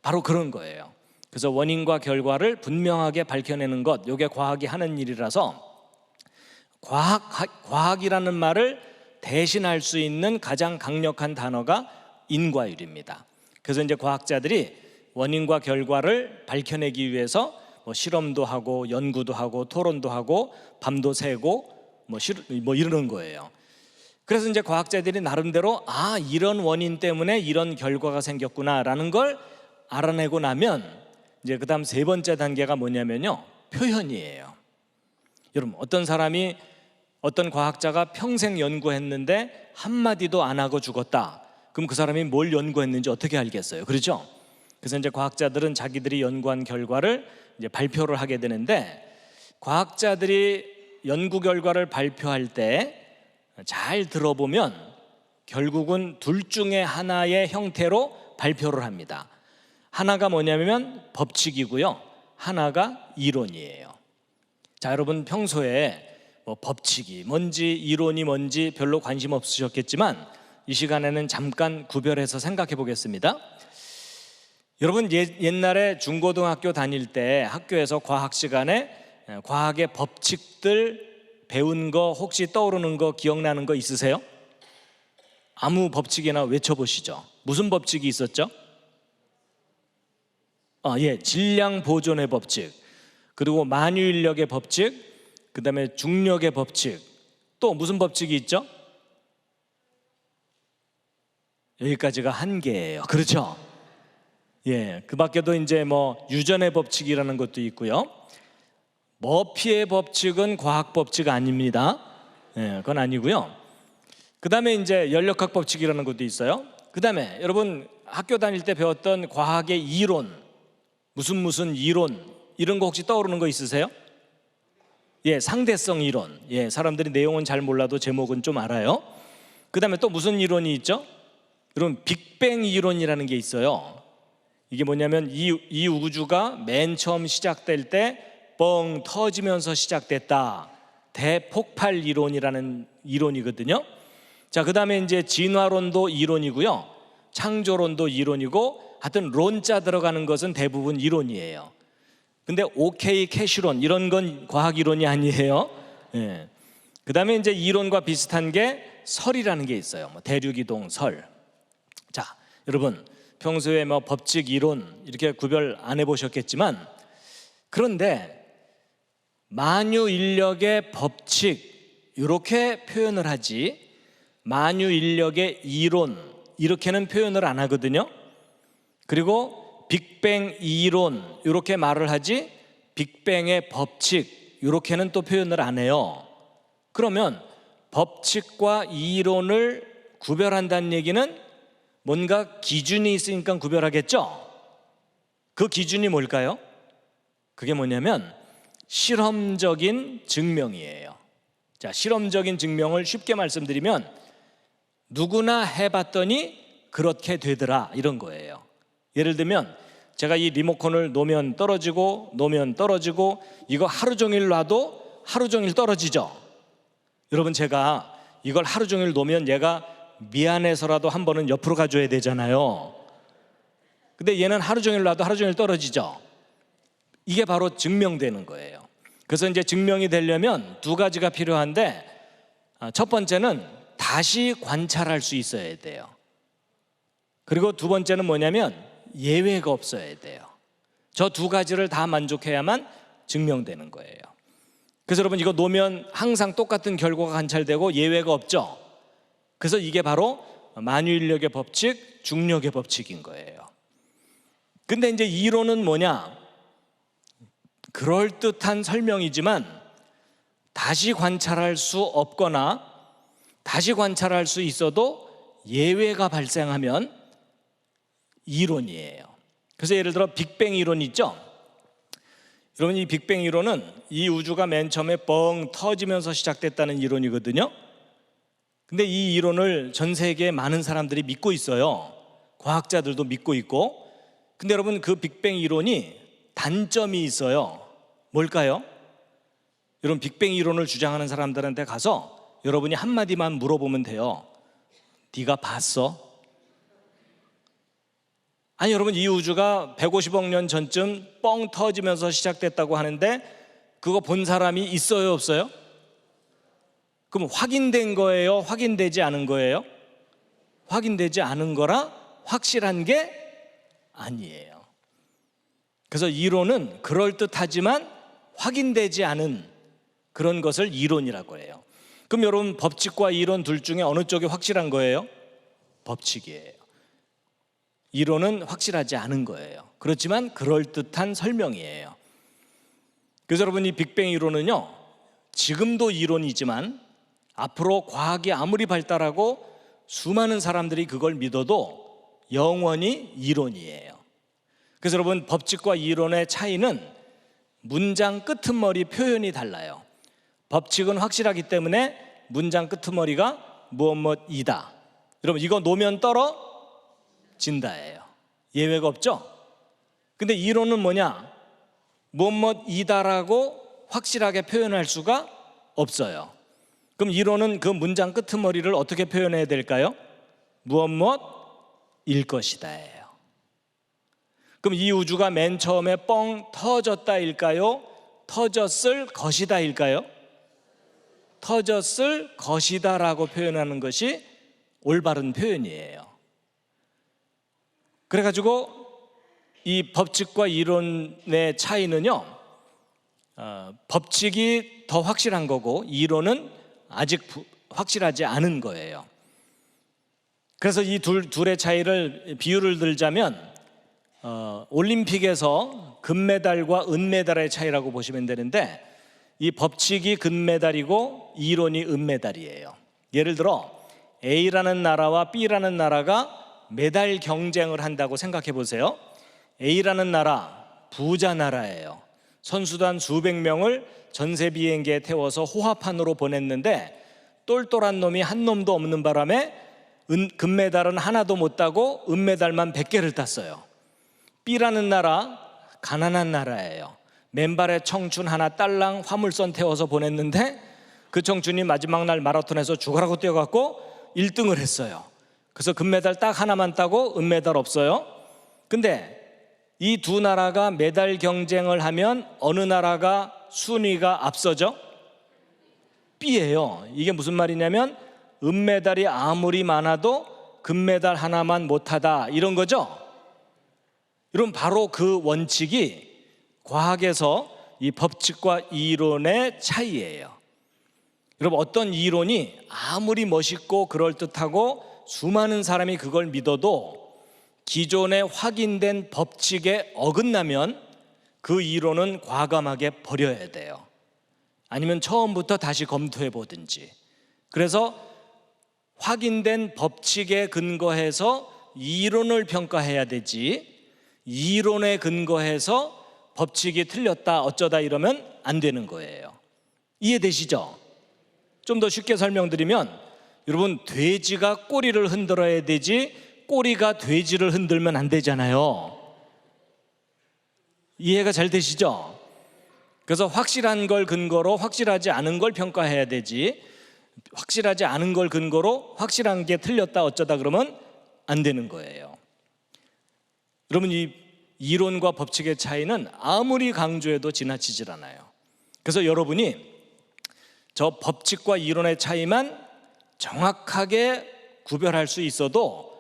Speaker 4: 바로 그런 거예요. 그래서 원인과 결과를 분명하게 밝혀내는 것, 이게 과학이 하는 일이라서 과학이라는 말을 대신할 수 있는 가장 강력한 단어가 인과율입니다. 그래서 이제 과학자들이 원인과 결과를 밝혀내기 위해서 뭐 실험도 하고 연구도 하고 토론도 하고 밤도 새고 뭐 이러는 거예요. 그래서 이제 과학자들이 나름대로 이런 원인 때문에 이런 결과가 생겼구나라는 걸 알아내고 나면 이제 그다음 세 번째 단계가 뭐냐면요, 표현이에요. 여러분, 어떤 과학자가 평생 연구했는데 한마디도 안 하고 죽었다. 그럼 그 사람이 뭘 연구했는지 어떻게 알겠어요? 그렇죠? 그래서 이제 과학자들은 자기들이 연구한 결과를 이제 발표를 하게 되는데, 과학자들이 연구 결과를 발표할 때 잘 들어보면 결국은 둘 중에 하나의 형태로 발표를 합니다. 하나가 뭐냐면 법칙이고요, 하나가 이론이에요. 자, 여러분, 평소에 뭐 법칙이 뭔지 이론이 뭔지 별로 관심 없으셨겠지만 이 시간에는 잠깐 구별해서 생각해 보겠습니다. 여러분, 옛날에 중고등학교 다닐 때 학교에서 과학 시간에 과학의 법칙들 배운 거 혹시 떠오르는 거, 기억나는 거 있으세요? 아무 법칙이나 외쳐보시죠. 무슨 법칙이 있었죠? 질량 보존의 법칙, 그리고 만유인력의 법칙, 그 다음에 중력의 법칙, 또 무슨 법칙이 있죠? 여기까지가 한 개예요. 그렇죠? 예, 그 밖에도 이제 뭐 유전의 법칙이라는 것도 있고요. 머피의 법칙은 과학 법칙 아닙니다. 예, 그건 아니고요. 그 다음에 이제 연력학 법칙이라는 것도 있어요. 그 다음에 여러분 학교 다닐 때 배웠던 과학의 이론, 무슨 이론, 이런 거 혹시 떠오르는 거 있으세요? 예, 상대성 이론. 예, 사람들이 내용은 잘 몰라도 제목은 좀 알아요. 그 다음에 또 무슨 이론이 있죠? 여러분, 빅뱅 이론이라는 게 있어요. 이게 뭐냐면 이 우주가 맨 처음 시작될 때 뻥 터지면서 시작됐다, 대폭발 이론이라는 이론이거든요. 자, 그 다음에 이제 진화론도 이론이고요, 창조론도 이론이고, 하여튼 론자 들어가는 것은 대부분 이론이에요. 근데 OK 캐시론 이런 건 과학 이론이 아니에요. 예. 그 다음에 이제 이론과 비슷한 게 설이라는 게 있어요. 뭐 대륙이동 설. 자, 여러분, 평소에 뭐 법칙, 이론 이렇게 구별 안 해보셨겠지만, 그런데 만유인력의 법칙 이렇게 표현을 하지 만유인력의 이론 이렇게는 표현을 안 하거든요. 그리고 빅뱅 이론 이렇게 말을 하지 빅뱅의 법칙 이렇게는 또 표현을 안 해요. 그러면 법칙과 이론을 구별한다는 얘기는 뭔가 기준이 있으니까 구별하겠죠. 그 기준이 뭘까요? 그게 뭐냐면 실험적인 증명이에요. 자, 실험적인 증명을 쉽게 말씀드리면 누구나 해봤더니 그렇게 되더라, 이런 거예요. 예를 들면 제가 이 리모컨을 놓으면 떨어지고 이거 하루 종일 놔도 하루 종일 떨어지죠. 여러분, 제가 이걸 하루 종일 놓으면 얘가 미안해서라도 한 번은 옆으로 가줘야 되잖아요. 근데 얘는 하루 종일 놔도 하루 종일 떨어지죠. 이게 바로 증명되는 거예요. 그래서 이제 증명이 되려면 두 가지가 필요한데, 첫 번째는 다시 관찰할 수 있어야 돼요. 그리고 두 번째는 뭐냐면 예외가 없어야 돼요. 저 두 가지를 다 만족해야만 증명되는 거예요. 그래서 여러분 이거 놓으면 항상 똑같은 결과가 관찰되고 예외가 없죠. 그래서 이게 바로 만유인력의 법칙, 중력의 법칙인 거예요. 근데 이제 이론은 뭐냐? 그럴듯한 설명이지만 다시 관찰할 수 없거나 다시 관찰할 수 있어도 예외가 발생하면 이론이에요. 그래서 예를 들어 빅뱅 이론 있죠? 여러분 이 빅뱅 이론은 이 우주가 맨 처음에 뻥 터지면서 시작됐다는 이론이거든요. 근데 이 이론을 전 세계에 많은 사람들이 믿고 있어요. 과학자들도 믿고 있고. 근데 여러분 그 빅뱅 이론이 단점이 있어요. 뭘까요? 여러분 빅뱅 이론을 주장하는 사람들한테 가서 여러분이 한마디만 물어보면 돼요. 네가 봤어? 아니 여러분 이 우주가 150억 년 전쯤 뻥 터지면서 시작됐다고 하는데 그거 본 사람이 있어요 없어요? 그럼 확인된 거예요? 확인되지 않은 거예요? 확인되지 않은 거라 확실한 게 아니에요. 그래서 이론은 그럴듯하지만 확인되지 않은 그런 것을 이론이라고 해요. 그럼 여러분 법칙과 이론 둘 중에 어느 쪽이 확실한 거예요? 법칙이에요. 이론은 확실하지 않은 거예요. 그렇지만 그럴듯한 설명이에요. 그래서 여러분 이 빅뱅 이론은요 지금도 이론이지만 앞으로 과학이 아무리 발달하고 수많은 사람들이 그걸 믿어도 영원히 이론이에요. 그래서 여러분 법칙과 이론의 차이는 문장 끄트머리 표현이 달라요. 법칙은 확실하기 때문에 문장 끄트머리가 무엇이다. 여러분 이거 놓으면 떨어진다예요. 예외가 없죠? 근데 이론은 뭐냐? 무엇이다라고 확실하게 표현할 수가 없어요. 그럼 이론은 그 문장 끄트머리를 어떻게 표현해야 될까요? 무엇일 것이다예요. 그럼 이 우주가 맨 처음에 뻥 터졌다일까요? 터졌을 것이다일까요? 터졌을 것이다라고 표현하는 것이 올바른 표현이에요. 그래가지고 이 법칙과 이론의 차이는요 법칙이 더 확실한 거고 이론은 아직 확실하지 않은 거예요. 그래서 이 둘의 차이를 비유를 들자면 올림픽에서 금메달과 은메달의 차이라고 보시면 되는데 이 법칙이 금메달이고 이론이 은메달이에요. 예를 들어 A라는 나라와 B라는 나라가 메달 경쟁을 한다고 생각해 보세요. A라는 나라 부자 나라예요. 선수단 수백 명을 전세 비행기에 태워서 호화판으로 보냈는데 똘똘한 놈이 한 놈도 없는 바람에 금메달은 하나도 못 따고 은메달만 100개를 땄어요. B라는 나라 가난한 나라예요. 맨발의 청춘 하나 딸랑 화물선 태워서 보냈는데 그 청춘이 마지막 날 마라톤에서 죽으라고 뛰어갖고 1등을 했어요. 그래서 금메달 딱 하나만 따고 은메달 없어요. 근데 이 두 나라가 메달 경쟁을 하면 어느 나라가 순위가 앞서죠? B예요. 이게 무슨 말이냐면 은메달이 아무리 많아도 금메달 하나만 못하다 이런 거죠. 여러분 바로 그 원칙이 과학에서 이 법칙과 이론의 차이예요. 여러분 어떤 이론이 아무리 멋있고 그럴듯하고 수많은 사람이 그걸 믿어도 기존에 확인된 법칙에 어긋나면 그 이론은 과감하게 버려야 돼요. 아니면 처음부터 다시 검토해 보든지. 그래서 확인된 법칙에 근거해서 이론을 평가해야 되지 이론에 근거해서 법칙이 틀렸다 어쩌다 이러면 안 되는 거예요. 이해되시죠? 좀 더 쉽게 설명드리면 여러분 돼지가 꼬리를 흔들어야 되지 꼬리가 돼지를 흔들면 안 되잖아요. 이해가 잘 되시죠? 그래서 확실한 걸 근거로 확실하지 않은 걸 평가해야 되지 확실하지 않은 걸 근거로 확실한 게 틀렸다 어쩌다 그러면 안 되는 거예요. 여러분 이 이론과 법칙의 차이는 아무리 강조해도 지나치질 않아요. 그래서 여러분이 저 법칙과 이론의 차이만 정확하게 구별할 수 있어도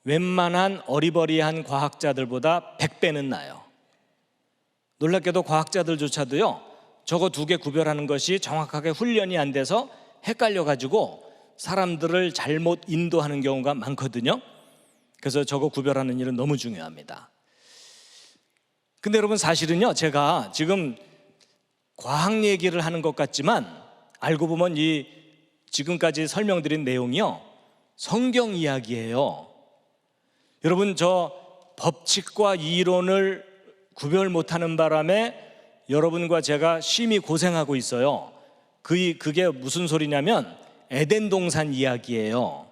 Speaker 4: 웬만한 어리버리한 과학자들보다 100배는 나요. 놀랍게도 과학자들조차도요 저거 두 개 구별하는 것이 정확하게 훈련이 안 돼서 헷갈려 가지고 사람들을 잘못 인도하는 경우가 많거든요. 그래서 저거 구별하는 일은 너무 중요합니다. 근데 여러분, 사실은요, 제가 지금 과학 얘기를 하는 것 같지만 알고 보면 이 지금까지 설명드린 내용이요, 성경 이야기예요. 여러분, 저 법칙과 이론을 구별 못하는 바람에 여러분과 제가 심히 고생하고 있어요. 그게 무슨 소리냐면 에덴 동산 이야기예요.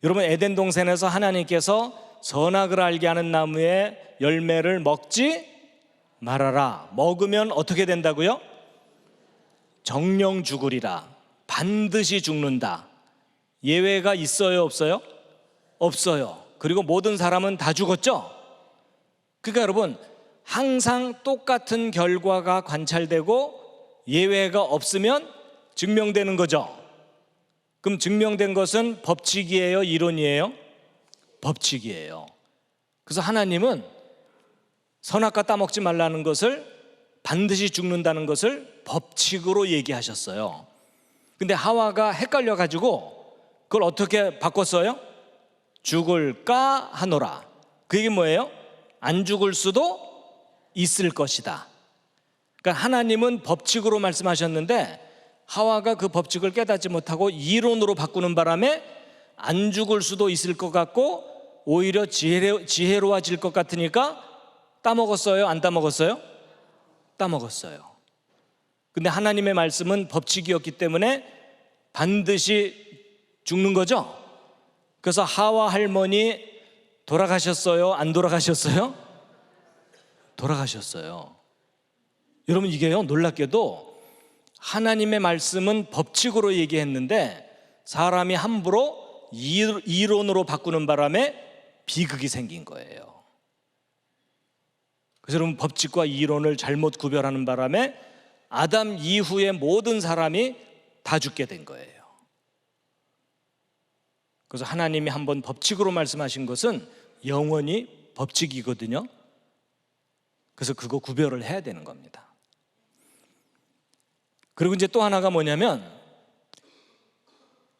Speaker 4: 여러분, 에덴 동산에서 하나님께서 선악을 알게 하는 나무의 열매를 먹지 말아라. 먹으면 어떻게 된다고요? 정령 죽으리라. 반드시 죽는다. 예외가 있어요, 없어요? 없어요. 그리고 모든 사람은 다 죽었죠. 그러니까 여러분, 항상 똑같은 결과가 관찰되고 예외가 없으면 증명되는 거죠. 그럼 증명된 것은 법칙이에요, 이론이에요? 법칙이에요. 그래서 하나님은 선악과 따먹지 말라는 것을, 반드시 죽는다는 것을 법칙으로 얘기하셨어요. 근데 하와가 헷갈려 가지고 그걸 어떻게 바꿨어요? 죽을까 하노라. 그게 뭐예요? 안 죽을 수도 있을 것이다. 그러니까 하나님은 법칙으로 말씀하셨는데 하와가 그 법칙을 깨닫지 못하고 이론으로 바꾸는 바람에 안 죽을 수도 있을 것 같고 오히려 지혜로워질 것 같으니까 따먹었어요? 안 따먹었어요? 따먹었어요. 근데 하나님의 말씀은 법칙이었기 때문에 반드시 죽는 거죠. 그래서 하와 할머니 돌아가셨어요? 안 돌아가셨어요? 돌아가셨어요. 여러분, 이게요, 놀랍게도 하나님의 말씀은 법칙으로 얘기했는데 사람이 함부로 이론으로 바꾸는 바람에 비극이 생긴 거예요. 그래서 여러분, 법칙과 이론을 잘못 구별하는 바람에 아담 이후의 모든 사람이 다 죽게 된 거예요. 그래서 하나님이 한번 법칙으로 말씀하신 것은 영원히 법칙이거든요. 그래서 그거 구별을 해야 되는 겁니다. 그리고 이제 또 하나가 뭐냐면,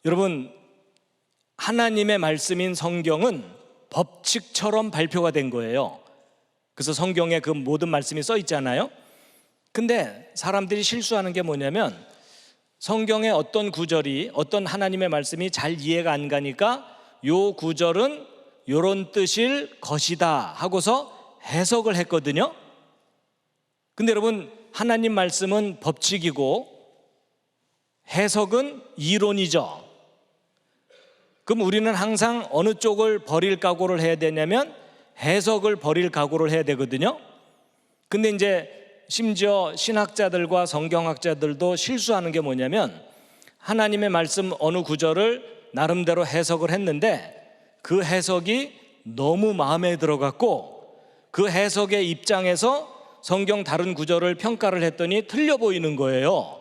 Speaker 4: 여러분, 하나님의 말씀인 성경은 법칙처럼 발표가 된 거예요. 그래서 성경에 그 모든 말씀이 써 있잖아요. 근데 사람들이 실수하는 게 뭐냐면 성경의 어떤 구절이, 어떤 하나님의 말씀이 잘 이해가 안 가니까 요 구절은 요런 뜻일 것이다 하고서 해석을 했거든요. 근데 여러분, 하나님 말씀은 법칙이고 해석은 이론이죠. 그럼 우리는 항상 어느 쪽을 버릴 각오를 해야 되냐면 해석을 버릴 각오를 해야 되거든요. 근데 이제 심지어 신학자들과 성경학자들도 실수하는 게 뭐냐면 하나님의 말씀 어느 구절을 나름대로 해석을 했는데 그 해석이 너무 마음에 들어갔고 그 해석의 입장에서 성경 다른 구절을 평가를 했더니 틀려 보이는 거예요.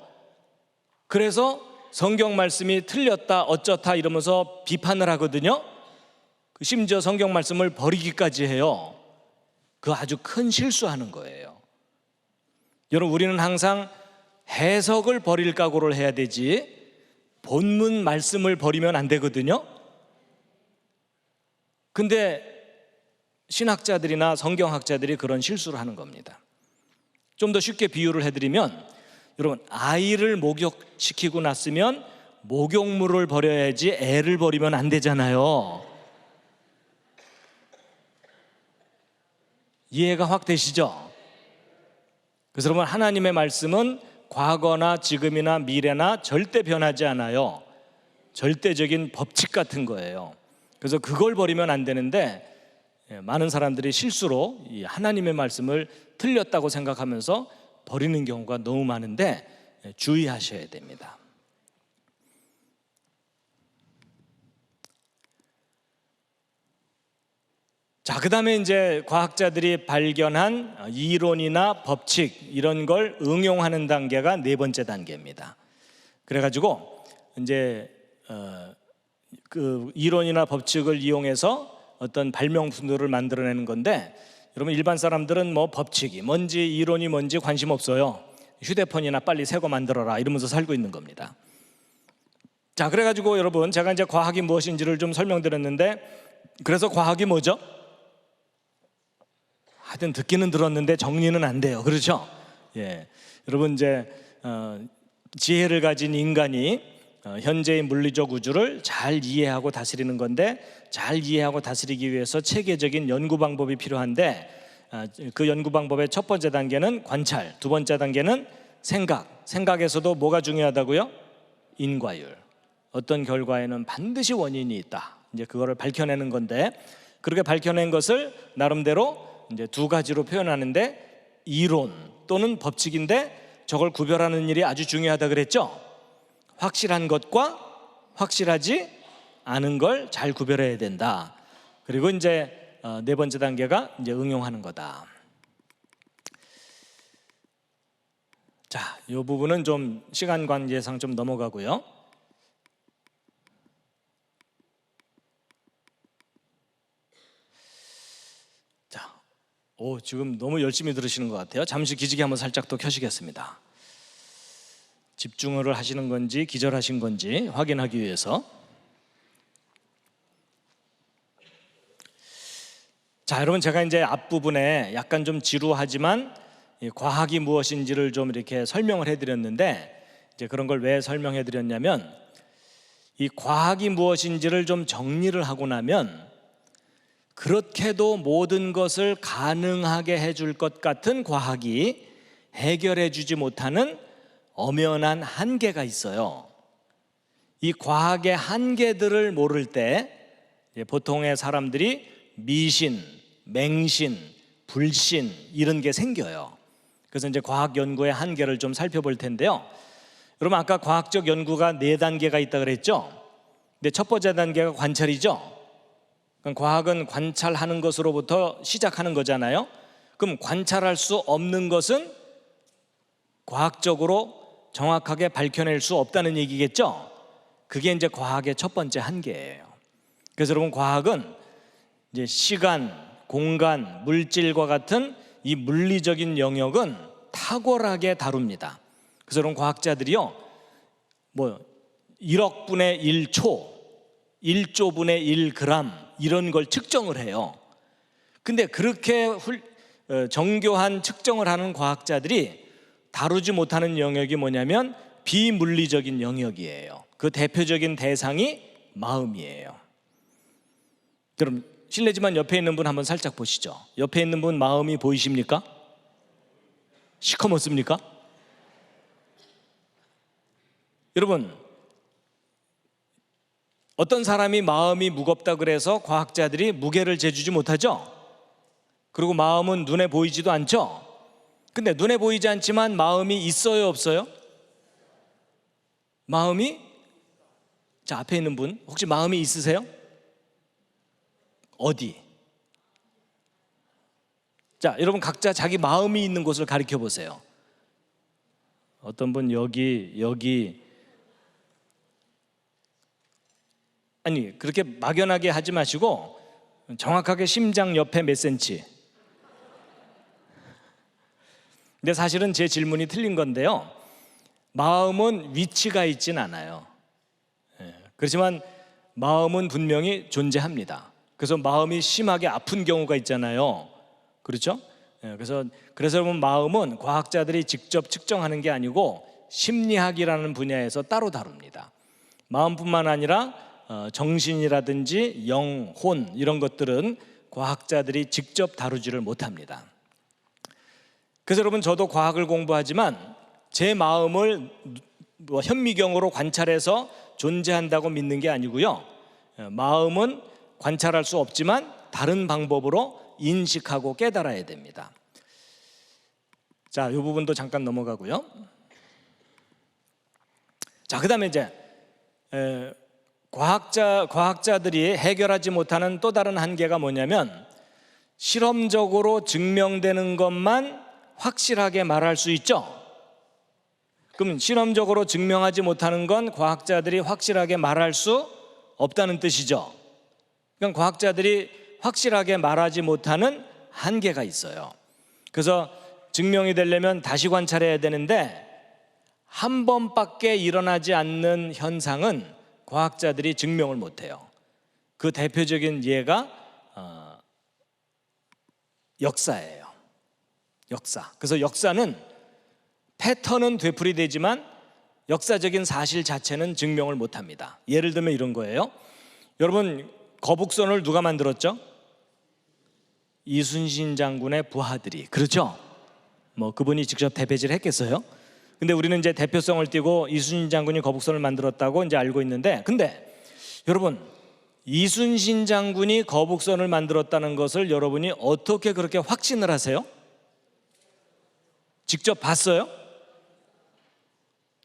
Speaker 4: 그래서 성경 말씀이 틀렸다 어쩌다 이러면서 비판을 하거든요. 심지어 성경 말씀을 버리기까지 해요. 그 아주 큰 실수하는 거예요. 여러분, 우리는 항상 해석을 버릴 각오를 해야 되지 본문 말씀을 버리면 안 되거든요. 근데 신학자들이나 성경학자들이 그런 실수를 하는 겁니다. 좀 더 쉽게 비유를 해드리면, 여러분, 아이를 목욕시키고 났으면 목욕물을 버려야지 애를 버리면 안 되잖아요. 이해가 확 되시죠? 그래서 여러분, 하나님의 말씀은 과거나 지금이나 미래나 절대 변하지 않아요. 절대적인 법칙 같은 거예요. 그래서 그걸 버리면 안 되는데 많은 사람들이 실수로 이 하나님의 말씀을 틀렸다고 생각하면서 버리는 경우가 너무 많은데 주의하셔야 됩니다. 자, 그 다음에 이제 과학자들이 발견한 이론이나 법칙 이런 걸 응용하는 단계가 네 번째 단계입니다. 그래가지고 이제 그 이론이나 법칙을 이용해서 어떤 발명품들을 만들어내는 건데, 여러분, 일반 사람들은 뭐 법칙이 뭔지 이론이 뭔지 관심 없어요. 휴대폰이나 빨리 새 거 만들어라 이러면서 살고 있는 겁니다. 자, 그래가지고 여러분, 제가 이제 과학이 무엇인지를 좀 설명드렸는데, 그래서 과학이 뭐죠? 하여튼 듣기는 들었는데 정리는 안 돼요. 그렇죠? 예, 여러분 이제 지혜를 가진 인간이 현재의 물리적 우주를 잘 이해하고 다스리는 건데, 잘 이해하고 다스리기 위해서 체계적인 연구 방법이 필요한데, 그 연구 방법의 첫 번째 단계는 관찰, 두 번째 단계는 생각. 생각에서도 뭐가 중요하다고요? 인과율. 어떤 결과에는 반드시 원인이 있다. 이제 그거를 밝혀내는 건데, 그렇게 밝혀낸 것을 나름대로 이제 두 가지로 표현하는데, 이론 또는 법칙인데 저걸 구별하는 일이 아주 중요하다 그랬죠. 확실한 것과 확실하지 않은 걸 잘 구별해야 된다. 그리고 이제 네 번째 단계가 이제 응용하는 거다. 자, 이 부분은 좀 시간 관계상 좀 넘어가고요. 자, 지금 너무 열심히 들으시는 것 같아요. 잠시 기지개 한번 살짝 또 켜시겠습니다. 집중을 하시는 건지 기절하신 건지 확인하기 위해서. 자, 여러분, 제가 이제 앞부분에 약간 좀 지루하지만 이 과학이 무엇인지를 좀 이렇게 설명을 해드렸는데, 이제 그런 걸 왜 설명해드렸냐면, 이 과학이 무엇인지를 좀 정리를 하고 나면 그렇게도 모든 것을 가능하게 해줄 것 같은 과학이 해결해 주지 못하는 엄연한 한계가 있어요. 이 과학의 한계들을 모를 때 보통의 사람들이 미신, 맹신, 불신 이런 게 생겨요. 그래서 이제 과학 연구의 한계를 좀 살펴볼 텐데요. 여러분, 아까 과학적 연구가 4단계가 있다 그랬죠? 근데 첫 번째 단계가 관찰이죠. 그럼 과학은 관찰하는 것으로부터 시작하는 거잖아요. 그럼 관찰할 수 없는 것은 과학적으로 정확하게 밝혀낼 수 없다는 얘기겠죠. 그게 이제 과학의 첫 번째 한계예요. 그래서 여러분, 과학은 이제 시간, 공간, 물질과 같은 이 물리적인 영역은 탁월하게 다룹니다. 그래서 여러분, 과학자들이요, 1억 분의 1초, 1조 분의 1g 이런 걸 측정을 해요. 근데 그렇게 정교한 측정을 하는 과학자들이 다루지 못하는 영역이 뭐냐면 비물리적인 영역이에요. 그 대표적인 대상이 마음이에요. 그럼 실례지만 옆에 있는 분 한번 살짝 보시죠. 옆에 있는 분 마음이 보이십니까? 시커멓습니까? 여러분, 어떤 사람이 마음이 무겁다 그래서 과학자들이 무게를 재주지 못하죠? 그리고 마음은 눈에 보이지도 않죠? 근데 눈에 보이지 않지만 마음이 있어요, 없어요? 마음이, 자, 앞에 있는 분 혹시 마음이 있으세요? 어디? 자, 여러분 각자 자기 마음이 있는 곳을 가리켜 보세요. 어떤 분 여기. 아니, 그렇게 막연하게 하지 마시고 정확하게 심장 옆에 몇 센치. 근데 사실은 제 질문이 틀린 건데요, 마음은 위치가 있진 않아요. 그렇지만 마음은 분명히 존재합니다. 그래서 마음이 심하게 아픈 경우가 있잖아요. 그렇죠? 그래서 여러분, 마음은 과학자들이 직접 측정하는 게 아니고 심리학이라는 분야에서 따로 다룹니다. 마음뿐만 아니라 정신이라든지 영혼 이런 것들은 과학자들이 직접 다루지를 못합니다. 그래서 여러분, 저도 과학을 공부하지만 제 마음을 현미경으로 관찰해서 존재한다고 믿는 게 아니고요, 마음은 관찰할 수 없지만 다른 방법으로 인식하고 깨달아야 됩니다. 자, 이 부분도 잠깐 넘어가고요. 자, 그다음에 이제 과학자들이 해결하지 못하는 또 다른 한계가 뭐냐면, 실험적으로 증명되는 것만 확실하게 말할 수 있죠. 그럼 실험적으로 증명하지 못하는 건 과학자들이 확실하게 말할 수 없다는 뜻이죠. 그러니까 과학자들이 확실하게 말하지 못하는 한계가 있어요. 그래서 증명이 되려면 다시 관찰해야 되는데 한 번밖에 일어나지 않는 현상은 과학자들이 증명을 못해요. 그 대표적인 예가 역사예요. 역사. 그래서 역사는 패턴은 되풀이되지만 역사적인 사실 자체는 증명을 못합니다. 예를 들면 이런 거예요. 여러분, 거북선을 누가 만들었죠? 이순신 장군의 부하들이. 그렇죠? 뭐 그분이 직접 대배지를 했겠어요? 근데 우리는 이제 대표성을 띠고 이순신 장군이 거북선을 만들었다고 이제 알고 있는데, 근데 여러분, 이순신 장군이 거북선을 만들었다는 것을 여러분이 어떻게 그렇게 확신을 하세요? 직접 봤어요?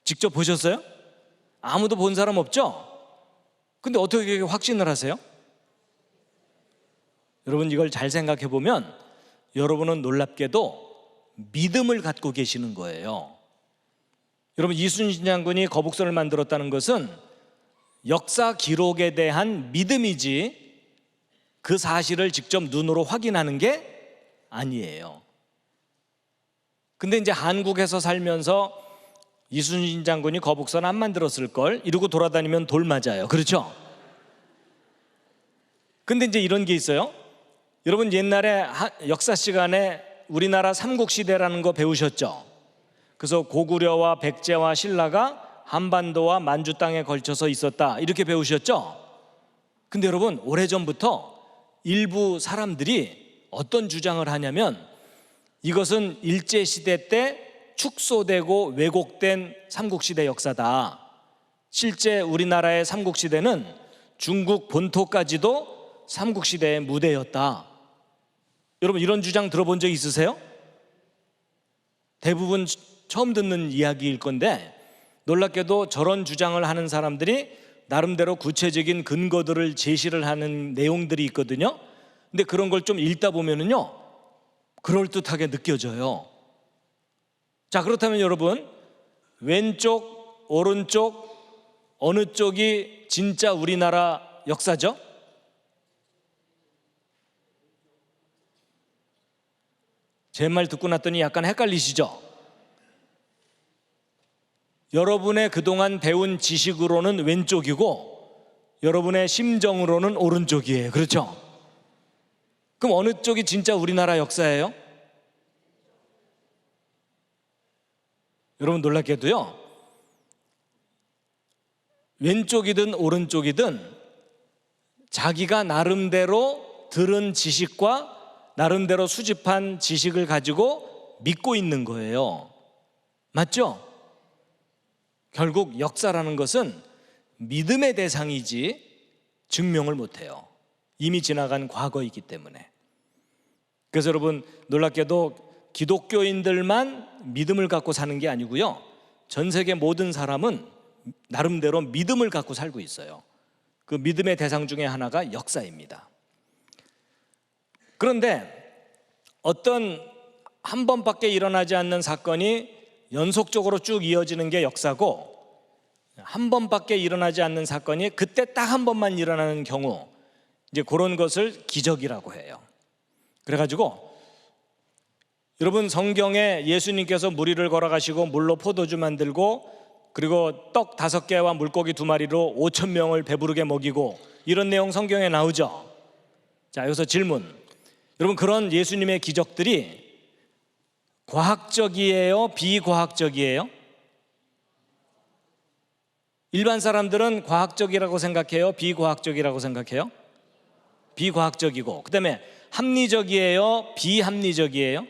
Speaker 4: 직접 보셨어요? 아무도 본 사람 없죠? 근데 어떻게 그렇게 확신을 하세요? 여러분, 이걸 잘 생각해 보면 여러분은 놀랍게도 믿음을 갖고 계시는 거예요. 여러분, 이순신 장군이 거북선을 만들었다는 것은 역사 기록에 대한 믿음이지 그 사실을 직접 눈으로 확인하는 게 아니에요. 근데 이제 한국에서 살면서 이순신 장군이 거북선 안 만들었을 걸 이러고 돌아다니면 돌 맞아요. 그렇죠? 근데 이제 이런 게 있어요. 여러분, 옛날에 역사 시간에 우리나라 삼국시대라는 거 배우셨죠? 그래서 고구려와 백제와 신라가 한반도와 만주 땅에 걸쳐서 있었다, 이렇게 배우셨죠? 근데 여러분, 오래전부터 일부 사람들이 어떤 주장을 하냐면 이것은 일제시대 때 축소되고 왜곡된 삼국시대 역사다. 실제 우리나라의 삼국시대는 중국 본토까지도 삼국시대의 무대였다. 여러분, 이런 주장 들어본 적 있으세요? 대부분 처음 듣는 이야기일 건데, 놀랍게도 저런 주장을 하는 사람들이 나름대로 구체적인 근거들을 제시를 하는 내용들이 있거든요. 근데 그런 걸 좀 읽다 보면은요, 그럴듯하게 느껴져요. 자, 그렇다면 여러분, 왼쪽, 오른쪽 어느 쪽이 진짜 우리나라 역사죠? 제 말 듣고 났더니 약간 헷갈리시죠? 여러분의 그동안 배운 지식으로는 왼쪽이고 여러분의 심정으로는 오른쪽이에요. 그렇죠? 그럼 어느 쪽이 진짜 우리나라 역사예요? 여러분, 놀랍게도요, 왼쪽이든 오른쪽이든 자기가 나름대로 들은 지식과 나름대로 수집한 지식을 가지고 믿고 있는 거예요. 맞죠? 결국 역사라는 것은 믿음의 대상이지 증명을 못해요. 이미 지나간 과거이기 때문에. 그래서 여러분, 놀랍게도 기독교인들만 믿음을 갖고 사는 게 아니고요, 전 세계 모든 사람은 나름대로 믿음을 갖고 살고 있어요. 그 믿음의 대상 중에 하나가 역사입니다. 그런데 어떤 한 번밖에 일어나지 않는 사건이 연속적으로 쭉 이어지는 게 역사고, 한 번밖에 일어나지 않는 사건이 그때 딱 한 번만 일어나는 경우, 이제 그런 것을 기적이라고 해요. 그래가지고 여러분, 성경에 예수님께서 무리를 걸어가시고 물로 포도주 만들고 그리고 떡 5개와 물고기 2마리로 5,000명을 배부르게 먹이고 이런 내용 성경에 나오죠. 자, 여기서 질문. 여러분, 그런 예수님의 기적들이 과학적이에요? 비과학적이에요? 일반 사람들은 과학적이라고 생각해요? 비과학적이라고 생각해요? 비과학적이고, 그 다음에 합리적이에요? 비합리적이에요?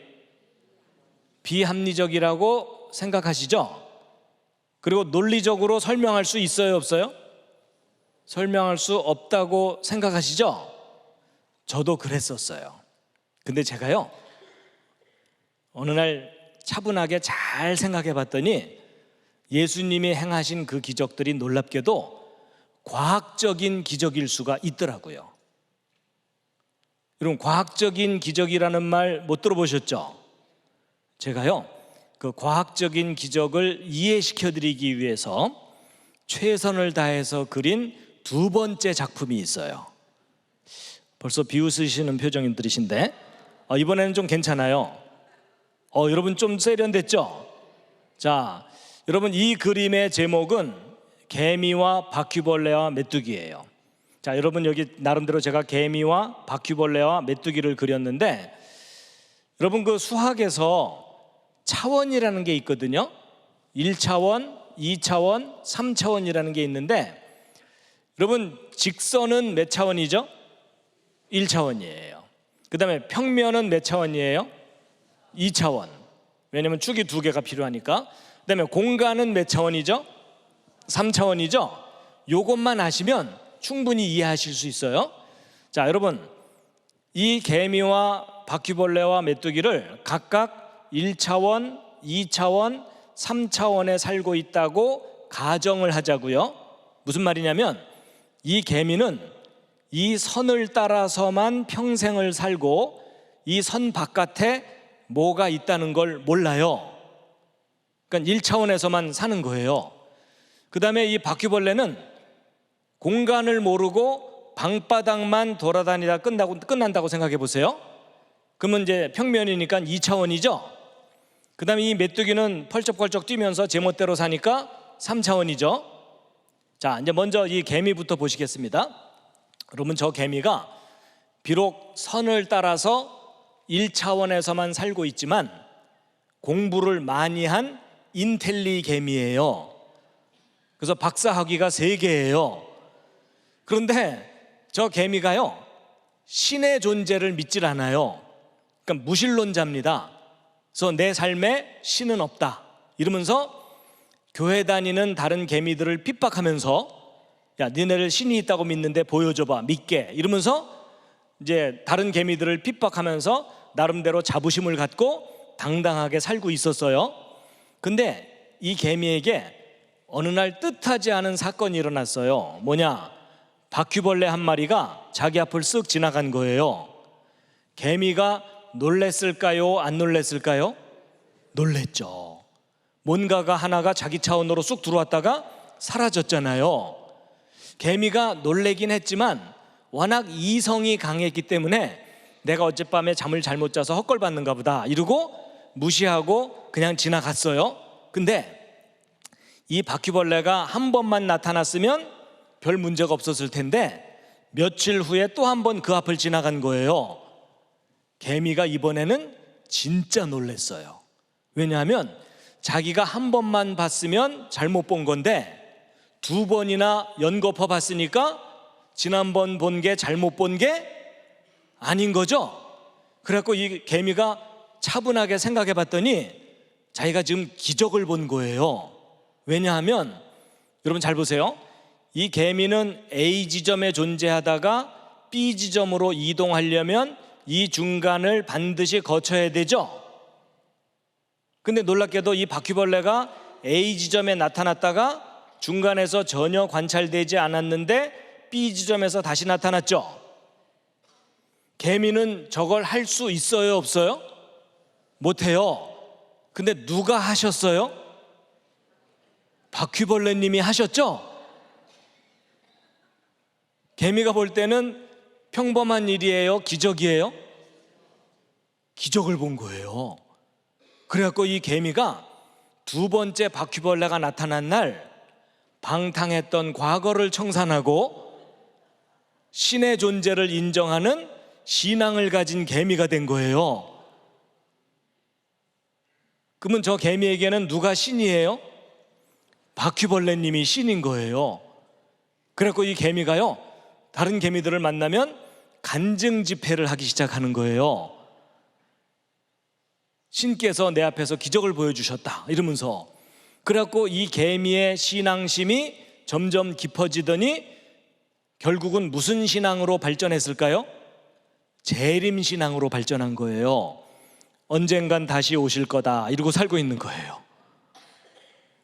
Speaker 4: 비합리적이라고 생각하시죠? 그리고 논리적으로 설명할 수 있어요, 없어요? 설명할 수 없다고 생각하시죠? 저도 그랬었어요. 근데 제가요, 어느 날 차분하게 잘 생각해 봤더니 예수님이 행하신 그 기적들이 놀랍게도 과학적인 기적일 수가 있더라고요. 여러분, 과학적인 기적이라는 말 못 들어보셨죠? 제가요, 그 과학적인 기적을 이해시켜 드리기 위해서 최선을 다해서 그린 2번째 작품이 있어요. 벌써 비웃으시는 표정들이신데 이번에는 좀 괜찮아요. 여러분 좀 세련됐죠? 자, 여러분 이 그림의 제목은 개미와 바퀴벌레와 메뚜기예요. 자, 여러분 여기 나름대로 제가 개미와 바퀴벌레와 메뚜기를 그렸는데, 여러분 그 수학에서 차원이라는 게 있거든요. 1차원, 2차원, 3차원이라는 게 있는데, 여러분 직선은 몇 차원이죠? 1차원이에요. 그 다음에 평면은 몇 차원이에요? 2차원. 왜냐면 축이 2개가 필요하니까. 그 다음에 공간은 몇 차원이죠? 3차원이죠? 요것만 아시면 충분히 이해하실 수 있어요. 자, 여러분 이 개미와 바퀴벌레와 메뚜기를 각각 1차원, 2차원, 3차원에 살고 있다고 가정을 하자고요. 무슨 말이냐면 이 개미는 이 선을 따라서만 평생을 살고 이 선 바깥에 뭐가 있다는 걸 몰라요. 그러니까 1차원에서만 사는 거예요. 그 다음에 이 바퀴벌레는 공간을 모르고 방바닥만 돌아다니다 끝난다고 생각해 보세요. 그러면 이제 평면이니까 2차원이죠. 그 다음에 이 메뚜기는 펄쩍펄쩍 뛰면서 제멋대로 사니까 3차원이죠. 자, 이제 먼저 이 개미부터 보시겠습니다. 여러분 저 개미가 비록 선을 따라서 1차원에서만 살고 있지만 공부를 많이 한 인텔리 개미예요. 그래서 박사학위가 3개예요. 그런데 저 개미가요, 신의 존재를 믿질 않아요. 그러니까 무신론자입니다. 그래서 내 삶에 신은 없다 이러면서 교회 다니는 다른 개미들을 핍박하면서, 야, 니네를 신이 있다고 믿는데 보여줘봐, 믿게, 이러면서 이제 다른 개미들을 핍박하면서 나름대로 자부심을 갖고 당당하게 살고 있었어요. 근데 이 개미에게 어느 날 뜻하지 않은 사건이 일어났어요. 뭐냐? 바퀴벌레 한 마리가 자기 앞을 쓱 지나간 거예요. 개미가 놀랬을까요? 안 놀랬을까요? 놀랬죠. 뭔가가 하나가 자기 차원으로 쑥 들어왔다가 사라졌잖아요. 개미가 놀래긴 했지만 워낙 이성이 강했기 때문에 내가 어젯밤에 잠을 잘못 자서 헛걸봤는가 보다 이러고 무시하고 그냥 지나갔어요. 근데 이 바퀴벌레가 한 번만 나타났으면 별 문제가 없었을 텐데 며칠 후에 또 한 번 그 앞을 지나간 거예요. 개미가 이번에는 진짜 놀랬어요. 왜냐하면 자기가 한 번만 봤으면 잘못 본 건데 2번이나 연거푸 봤으니까 지난번 본 게 잘못 본 게 아닌 거죠. 그래갖고 이 개미가 차분하게 생각해 봤더니 자기가 지금 기적을 본 거예요. 왜냐하면 여러분 잘 보세요. 이 개미는 A 지점에 존재하다가 B 지점으로 이동하려면 이 중간을 반드시 거쳐야 되죠. 근데 놀랍게도 이 바퀴벌레가 A 지점에 나타났다가 중간에서 전혀 관찰되지 않았는데 B 지점에서 다시 나타났죠. 개미는 저걸 할 수 있어요, 없어요? 못해요. 근데 누가 하셨어요? 바퀴벌레님이 하셨죠? 개미가 볼 때는 평범한 일이에요, 기적이에요? 기적을 본 거예요. 그래갖고 이 개미가 2번째 바퀴벌레가 나타난 날 방탕했던 과거를 청산하고 신의 존재를 인정하는 신앙을 가진 개미가 된 거예요. 그러면 저 개미에게는 누가 신이에요? 바퀴벌레님이 신인 거예요. 그래갖고 이 개미가요, 다른 개미들을 만나면 간증 집회를 하기 시작하는 거예요. 신께서 내 앞에서 기적을 보여주셨다 이러면서. 그래갖고 이 개미의 신앙심이 점점 깊어지더니 결국은 무슨 신앙으로 발전했을까요? 재림신앙으로 발전한 거예요. 언젠간 다시 오실 거다 이러고 살고 있는 거예요.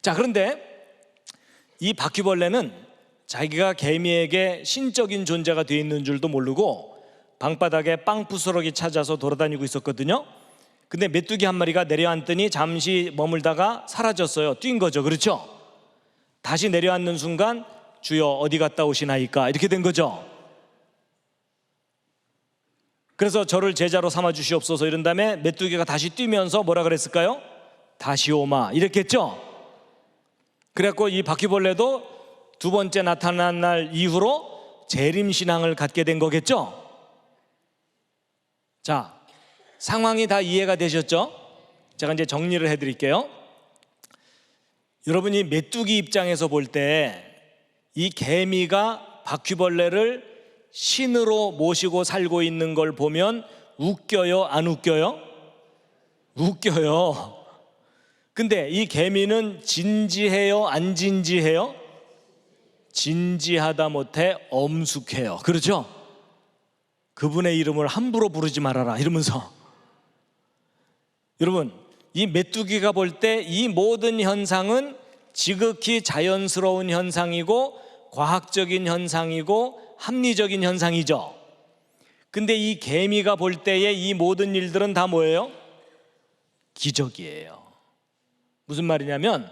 Speaker 4: 자, 그런데 이 바퀴벌레는 자기가 개미에게 신적인 존재가 되어 있는 줄도 모르고 방바닥에 빵부스러기 찾아서 돌아다니고 있었거든요. 근데 메뚜기 한 마리가 내려앉더니 잠시 머물다가 사라졌어요. 뛴 거죠. 그렇죠? 다시 내려앉는 순간 주여 어디 갔다 오시나이까 이렇게 된 거죠. 그래서 저를 제자로 삼아 주시옵소서 이런 다음에 메뚜기가 다시 뛰면서 뭐라 그랬을까요? 다시 오마 이렇게 했죠. 그래갖고 이 바퀴벌레도 두 번째 나타난 날 이후로 재림신앙을 갖게 된 거겠죠. 자, 상황이 다 이해가 되셨죠? 제가 이제 정리를 해드릴게요. 여러분이 메뚜기 입장에서 볼 때 이 개미가 바퀴벌레를 신으로 모시고 살고 있는 걸 보면 웃겨요, 안 웃겨요? 웃겨요. 근데 이 개미는 진지해요, 안 진지해요? 진지하다 못해 엄숙해요. 그렇죠? 그분의 이름을 함부로 부르지 말아라 이러면서. 여러분, 이 메뚜기가 볼 때 이 모든 현상은 지극히 자연스러운 현상이고 과학적인 현상이고 합리적인 현상이죠. 근데 이 개미가 볼 때의 이 모든 일들은 다 뭐예요? 기적이에요. 무슨 말이냐면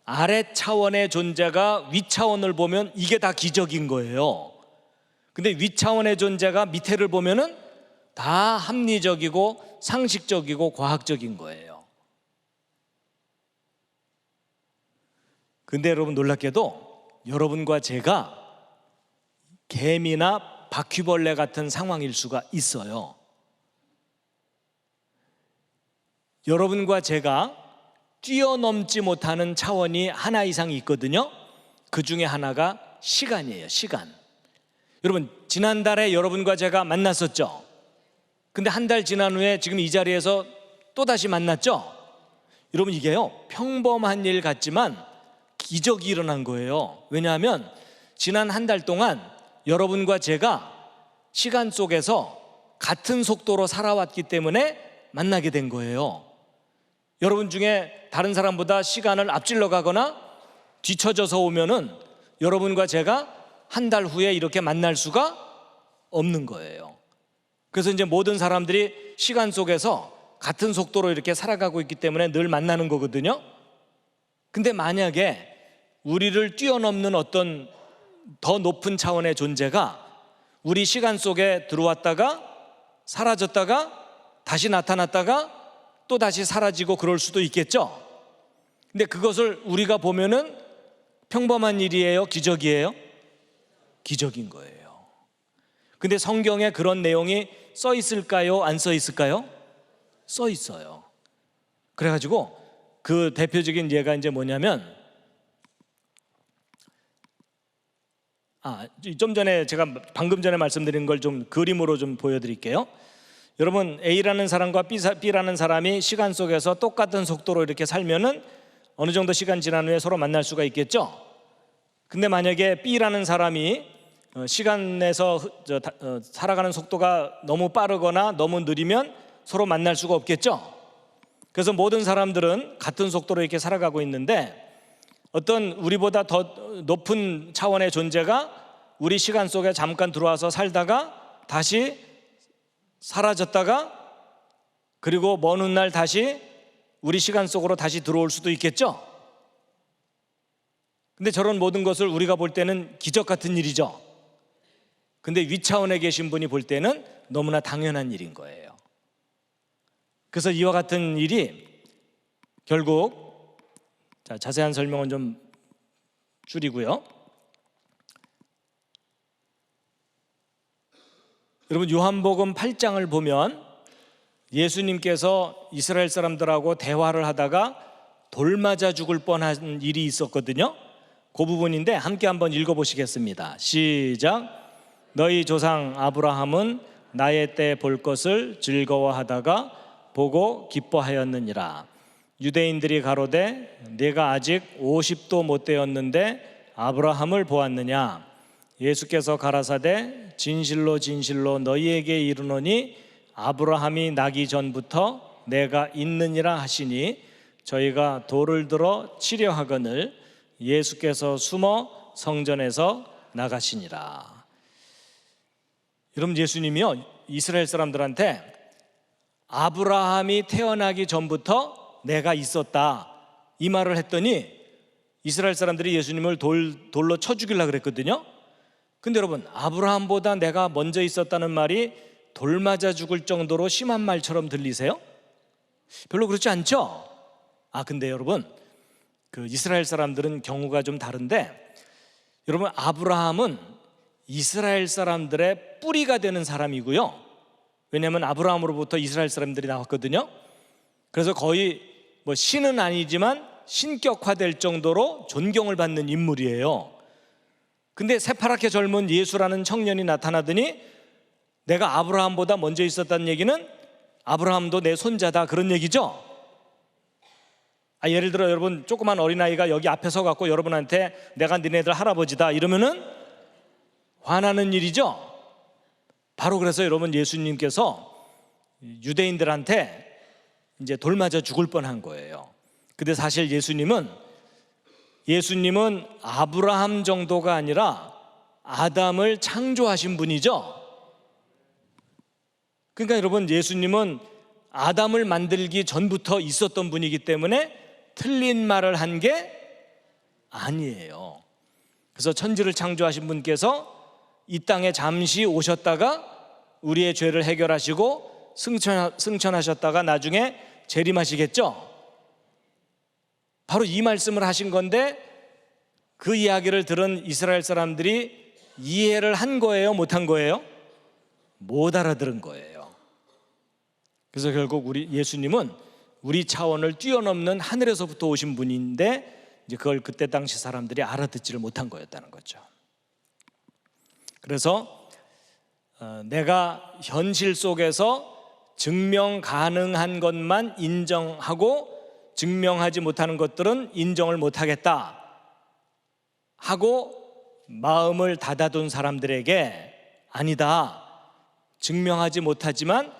Speaker 4: 아래 차원의 존재가 위 차원을 보면 이게 다 기적인 거예요. 근데 위 차원의 존재가 밑에를 보면은 다 합리적이고 상식적이고 과학적인 거예요. 근데 여러분 놀랍게도 여러분과 제가 개미나 바퀴벌레 같은 상황일 수가 있어요. 여러분과 제가 뛰어넘지 못하는 차원이 하나 이상 있거든요. 그 중에 하나가 시간이에요. 시간. 여러분 지난달에 여러분과 제가 만났었죠. 근데 한 달 지난 후에 지금 이 자리에서 또다시 만났죠. 여러분 이게요 평범한 일 같지만 기적이 일어난 거예요. 왜냐하면 지난 한 달 동안 여러분과 제가 시간 속에서 같은 속도로 살아왔기 때문에 만나게 된 거예요. 여러분 중에 다른 사람보다 시간을 앞질러 가거나 뒤처져서 오면은 여러분과 제가 한 달 후에 이렇게 만날 수가 없는 거예요. 그래서 이제 모든 사람들이 시간 속에서 같은 속도로 이렇게 살아가고 있기 때문에 늘 만나는 거거든요. 근데 만약에 우리를 뛰어넘는 어떤 더 높은 차원의 존재가 우리 시간 속에 들어왔다가 사라졌다가 다시 나타났다가 또 다시 사라지고 그럴 수도 있겠죠. 근데 그것을 우리가 보면은 평범한 일이에요? 기적이에요? 기적인 거예요. 근데 성경에 그런 내용이 써 있을까요? 안 써 있을까요? 써 있어요. 그래가지고 그 대표적인 예가 이제 뭐냐면 좀 전에 제가 방금 전에 말씀드린 걸 좀 그림으로 좀 보여드릴게요. 여러분 A라는 사람과 B라는 사람이 시간 속에서 똑같은 속도로 이렇게 살면은 어느 정도 시간 지난 후에 서로 만날 수가 있겠죠. 근데 만약에 B라는 사람이 시간에서 살아가는 속도가 너무 빠르거나 너무 느리면 서로 만날 수가 없겠죠. 그래서 모든 사람들은 같은 속도로 이렇게 살아가고 있는데 어떤 우리보다 더 높은 차원의 존재가 우리 시간 속에 잠깐 들어와서 살다가 다시 사라졌다가 그리고 먼 훗날 다시 우리 시간 속으로 다시 들어올 수도 있겠죠. 근데 저런 모든 것을 우리가 볼 때는 기적 같은 일이죠. 근데 위 차원에 계신 분이 볼 때는 너무나 당연한 일인 거예요. 그래서 이와 같은 일이 결국 자세한 설명은 좀 줄이고요. 여러분 요한복음 8장을 보면 예수님께서 이스라엘 사람들하고 대화를 하다가 돌 맞아 죽을 뻔한 일이 있었거든요. 그 부분인데 함께 한번 읽어보시겠습니다. 시작. 너희 조상 아브라함은 나의 때 볼 것을 즐거워하다가 보고 기뻐하였느니라. 유대인들이 가로되 네가 아직 50도 못 되었는데 아브라함을 보았느냐. 예수께서 가라사대 진실로 진실로 너희에게 이르노니 아브라함이 나기 전부터 내가 있느니라 하시니 저희가 돌을 들어 치려 하거늘 예수께서 숨어 성전에서 나가시니라. 여러분 예수님이요 이스라엘 사람들한테 아브라함이 태어나기 전부터 내가 있었다 이 말을 했더니 이스라엘 사람들이 예수님을 돌로 쳐 죽이려고 그랬거든요. 근데 여러분 아브라함보다 내가 먼저 있었다는 말이 돌 맞아 죽을 정도로 심한 말처럼 들리세요? 별로 그렇지 않죠? 근데 여러분, 그 이스라엘 사람들은 경우가 좀 다른데, 여러분, 아브라함은 이스라엘 사람들의 뿌리가 되는 사람이고요. 왜냐하면 아브라함으로부터 이스라엘 사람들이 나왔거든요. 그래서 거의 뭐 신은 아니지만 신격화될 정도로 존경을 받는 인물이에요. 근데 새파랗게 젊은 예수라는 청년이 나타나더니 내가 아브라함보다 먼저 있었다는 얘기는 아브라함도 내 손자다, 그런 얘기죠. 예를 들어 여러분, 조그만 어린아이가 여기 앞에 서갖고 여러분한테 내가 니네들 할아버지다 이러면은 화나는 일이죠. 바로 그래서 여러분, 예수님께서 유대인들한테 이제 돌 맞아 죽을 뻔한 거예요. 근데 사실 예수님은 아브라함 정도가 아니라 아담을 창조하신 분이죠. 그러니까 여러분, 예수님은 아담을 만들기 전부터 있었던 분이기 때문에 틀린 말을 한 게 아니에요. 그래서 천지를 창조하신 분께서 이 땅에 잠시 오셨다가 우리의 죄를 해결하시고 승천하셨다가 나중에 재림하시겠죠. 바로 이 말씀을 하신 건데, 그 이야기를 들은 이스라엘 사람들이 이해를 한 거예요, 못한 거예요? 못 알아들은 거예요. 그래서 결국 예수님은 우리 차원을 뛰어넘는 하늘에서부터 오신 분인데, 이제 그걸 그때 당시 사람들이 알아듣지를 못한 거였다는 거죠. 그래서 내가 현실 속에서 증명 가능한 것만 인정하고 증명하지 못하는 것들은 인정을 못하겠다 하고 마음을 닫아둔 사람들에게, 아니다, 증명하지 못하지만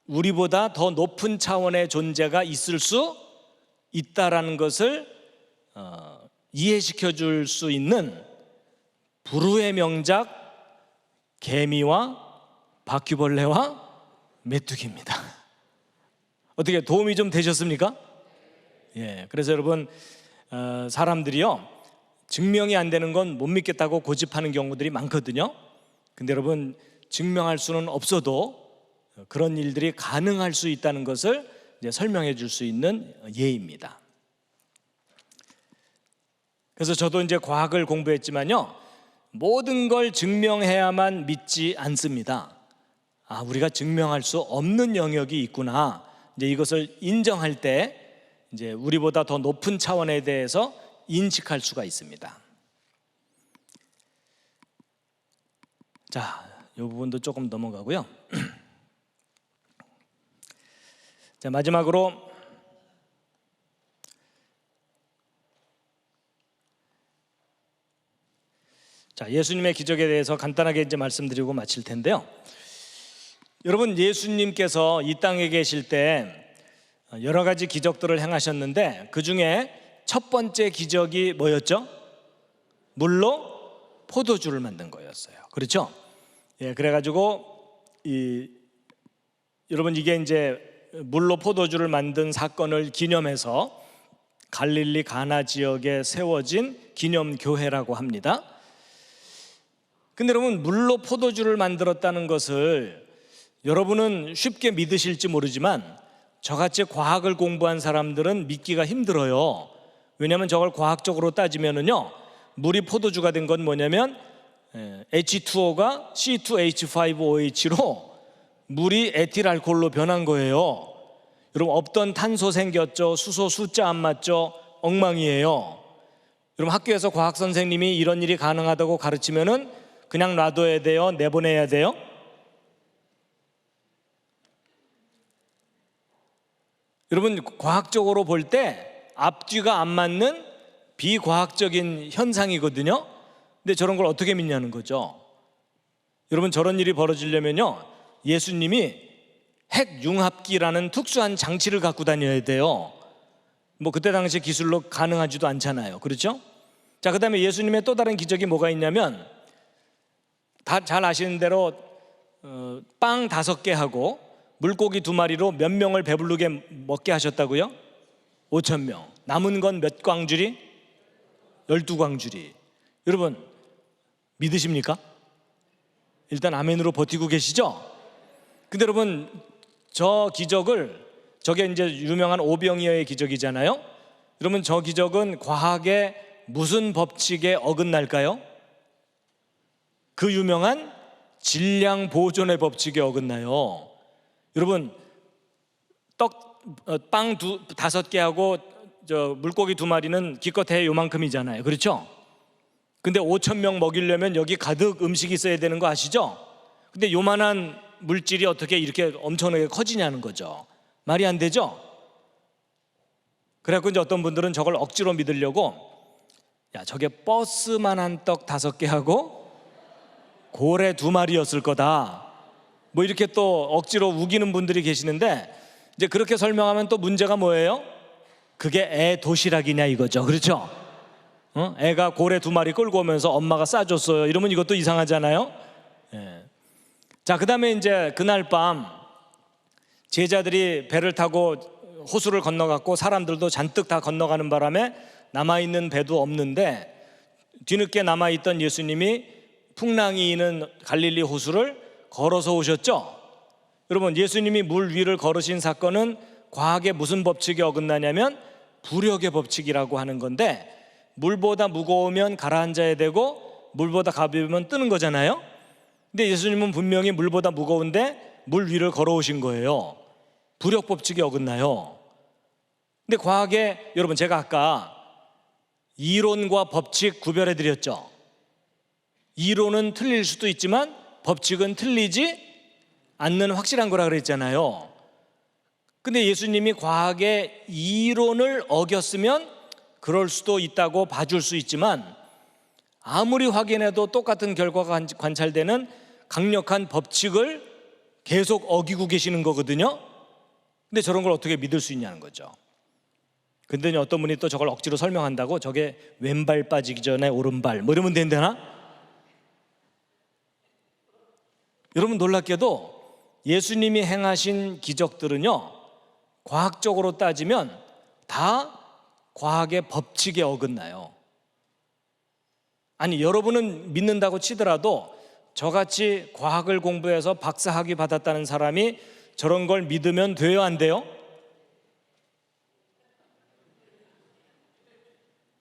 Speaker 4: 우리보다 더 높은 차원의 존재가 있을 수 있다라는 것을 이해시켜 줄 수 있는 불후의 명작 개미와 바퀴벌레와 메뚜기입니다. 어떻게 도움이 좀 되셨습니까? 그래서 여러분, 사람들이요, 증명이 안 되는 건 못 믿겠다고 고집하는 경우들이 많거든요. 근데 여러분, 증명할 수는 없어도 그런 일들이 가능할 수 있다는 것을 이제 설명해 줄 수 있는 예입니다. 그래서 저도 이제 과학을 공부했지만요, 모든 걸 증명해야만 믿지 않습니다. 우리가 증명할 수 없는 영역이 있구나, 이제 이것을 인정할 때 이제 우리보다 더 높은 차원에 대해서 인식할 수가 있습니다. 자, 이 부분도 조금 넘어가고요. 자, 마지막으로 예수님의 기적에 대해서 간단하게 이제 말씀드리고 마칠 텐데요. 여러분, 예수님께서 이 땅에 계실 때 여러 가지 기적들을 행하셨는데, 그 중에 첫 번째 기적이 뭐였죠? 물로 포도주를 만든 거였어요. 그렇죠? 그래가지고 여러분, 이게 이제 물로 포도주를 만든 사건을 기념해서 갈릴리 가나 지역에 세워진 기념교회라고 합니다. 근데 여러분, 물로 포도주를 만들었다는 것을 여러분은 쉽게 믿으실지 모르지만 저같이 과학을 공부한 사람들은 믿기가 힘들어요. 왜냐하면 저걸 과학적으로 따지면은요, 물이 포도주가 된 건 뭐냐면 H2O가 C2H5OH로 물이 에틸알코올로 변한 거예요. 여러분, 없던 탄소 생겼죠. 수소 숫자 안 맞죠. 엉망이에요. 여러분, 학교에서 과학 선생님이 이런 일이 가능하다고 가르치면은 그냥 놔둬야 돼요? 내보내야 돼요? 여러분, 과학적으로 볼 때 앞뒤가 안 맞는 비과학적인 현상이거든요. 근데 저런 걸 어떻게 믿냐는 거죠. 여러분, 저런 일이 벌어지려면요, 예수님이 핵융합기라는 특수한 장치를 갖고 다녀야 돼요. 뭐 그때 당시 기술로 가능하지도 않잖아요. 그렇죠? 자, 그 다음에 예수님의 또 다른 기적이 뭐가 있냐면, 다 잘 아시는 대로 빵 5개 하고 물고기 2마리로 몇 명을 배부르게 먹게 하셨다고요? 5,000명. 남은 건 몇 광주리? 12광주리. 여러분, 믿으십니까? 일단 아멘으로 버티고 계시죠? 근데 여러분, 저 기적을, 저게 이제 유명한 오병이어의 기적이잖아요. 여러분, 저 기적은 과학의 무슨 법칙에 어긋날까요? 그 유명한 질량 보존의 법칙에 어긋나요. 여러분, 빵 5개하고 물고기 2마리는 기껏해 요만큼이잖아요. 그렇죠? 근데 5,000명 먹이려면 여기 가득 음식이 있어야 되는 거 아시죠? 근데 요만한 물질이 어떻게 이렇게 엄청나게 커지냐는 거죠. 말이 안 되죠? 그래갖고 이제 어떤 분들은 저걸 억지로 믿으려고, 야, 저게 버스만한 떡 5개하고 고래 2마리였을 거다, 뭐 이렇게 또 억지로 우기는 분들이 계시는데, 이제 그렇게 설명하면 또 문제가 뭐예요? 그게 애 도시락이냐 이거죠. 그렇죠? 애가 고래 2마리 끌고 오면서 엄마가 싸줬어요 이러면 이것도 이상하잖아요. 예. 자, 그 다음에 이제 그날 밤 제자들이 배를 타고 호수를 건너갔고 사람들도 잔뜩 다 건너가는 바람에 남아있는 배도 없는데, 뒤늦게 남아있던 예수님이 풍랑이 있는 갈릴리 호수를 걸어서 오셨죠. 여러분, 예수님이 물 위를 걸으신 사건은 과학의 무슨 법칙에 어긋나냐면 부력의 법칙이라고 하는 건데, 물보다 무거우면 가라앉아야 되고 물보다 가벼우면 뜨는 거잖아요. 근데 예수님은 분명히 물보다 무거운데 물 위를 걸어오신 거예요. 부력 법칙에 어긋나요. 근데 과학에, 여러분, 제가 아까 이론과 법칙 구별해 드렸죠. 이론은 틀릴 수도 있지만 법칙은 틀리지 않는 확실한 거라 그랬잖아요. 근데 예수님이 과학의 이론을 어겼으면 그럴 수도 있다고 봐줄 수 있지만, 아무리 확인해도 똑같은 결과가 관찰되는 강력한 법칙을 계속 어기고 계시는 거거든요. 근데 저런 걸 어떻게 믿을 수 있냐는 거죠. 근데 어떤 분이 또 저걸 억지로 설명한다고 저게 왼발 빠지기 전에 오른발 뭐 이러면 된다나? 여러분, 놀랍게도 예수님이 행하신 기적들은요, 과학적으로 따지면 다 과학의 법칙에 어긋나요. 아니, 여러분은 믿는다고 치더라도 저같이 과학을 공부해서 박사학위 받았다는 사람이 저런 걸 믿으면 돼요, 안 돼요?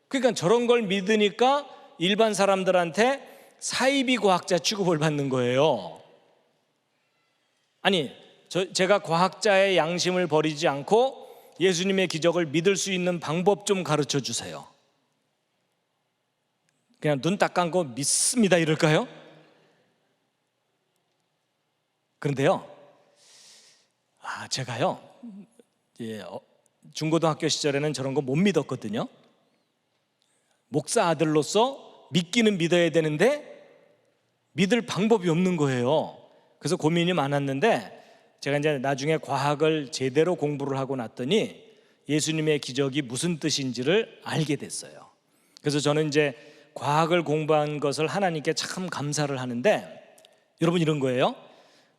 Speaker 4: 그러니까 저런 걸 믿으니까 일반 사람들한테 사이비 과학자 취급을 받는 거예요. 아니, 제가 과학자의 양심을 버리지 않고 예수님의 기적을 믿을 수 있는 방법 좀 가르쳐 주세요. 그냥 눈 딱 감고 믿습니다 이럴까요? 그런데요, 제가요, 중고등학교 시절에는 저런 거 못 믿었거든요. 목사 아들로서 믿기는 믿어야 되는데 믿을 방법이 없는 거예요. 그래서 고민이 많았는데, 제가 이제 나중에 과학을 제대로 공부를 하고 났더니 예수님의 기적이 무슨 뜻인지를 알게 됐어요. 그래서 저는 이제 과학을 공부한 것을 하나님께 참 감사를 하는데, 여러분, 이런 거예요.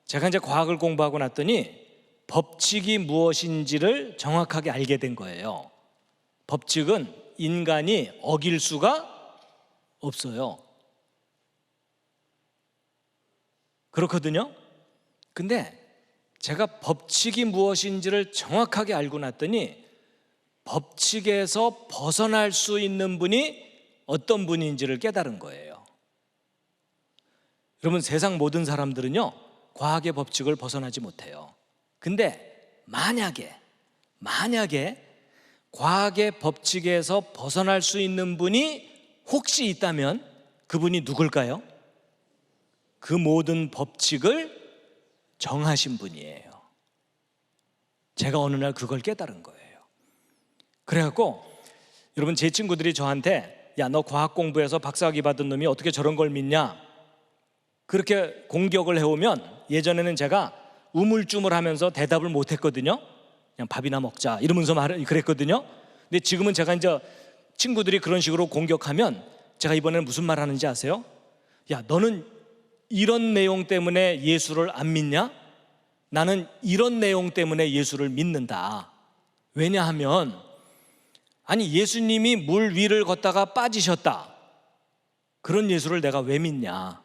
Speaker 4: 제가 이제 과학을 공부하고 났더니 법칙이 무엇인지를 정확하게 알게 된 거예요. 법칙은 인간이 어길 수가 없어요. 그렇거든요. 근데 제가 법칙이 무엇인지를 정확하게 알고 났더니 법칙에서 벗어날 수 있는 분이 어떤 분인지를 깨달은 거예요. 여러분, 세상 모든 사람들은요, 과학의 법칙을 벗어나지 못해요. 근데 만약에 과학의 법칙에서 벗어날 수 있는 분이 혹시 있다면 그분이 누굴까요? 그 모든 법칙을 정하신 분이에요. 제가 어느 날 그걸 깨달은 거예요. 그래갖고 여러분, 제 친구들이 저한테, 야, 너 과학 공부해서 박사학위 받은 놈이 어떻게 저런 걸 믿냐, 그렇게 공격을 해오면, 예전에는 제가 우물쭈물하면서 대답을 못했거든요. 그냥 밥이나 먹자 이러면서 그랬거든요. 근데 지금은 제가 이제 친구들이 그런 식으로 공격하면 제가 이번에는 무슨 말 하는지 아세요? 야, 너는 이런 내용 때문에 예수를 안 믿냐? 나는 이런 내용 때문에 예수를 믿는다. 왜냐하면, 아니, 예수님이 물 위를 걷다가 빠지셨다. 그런 예수를 내가 왜 믿냐?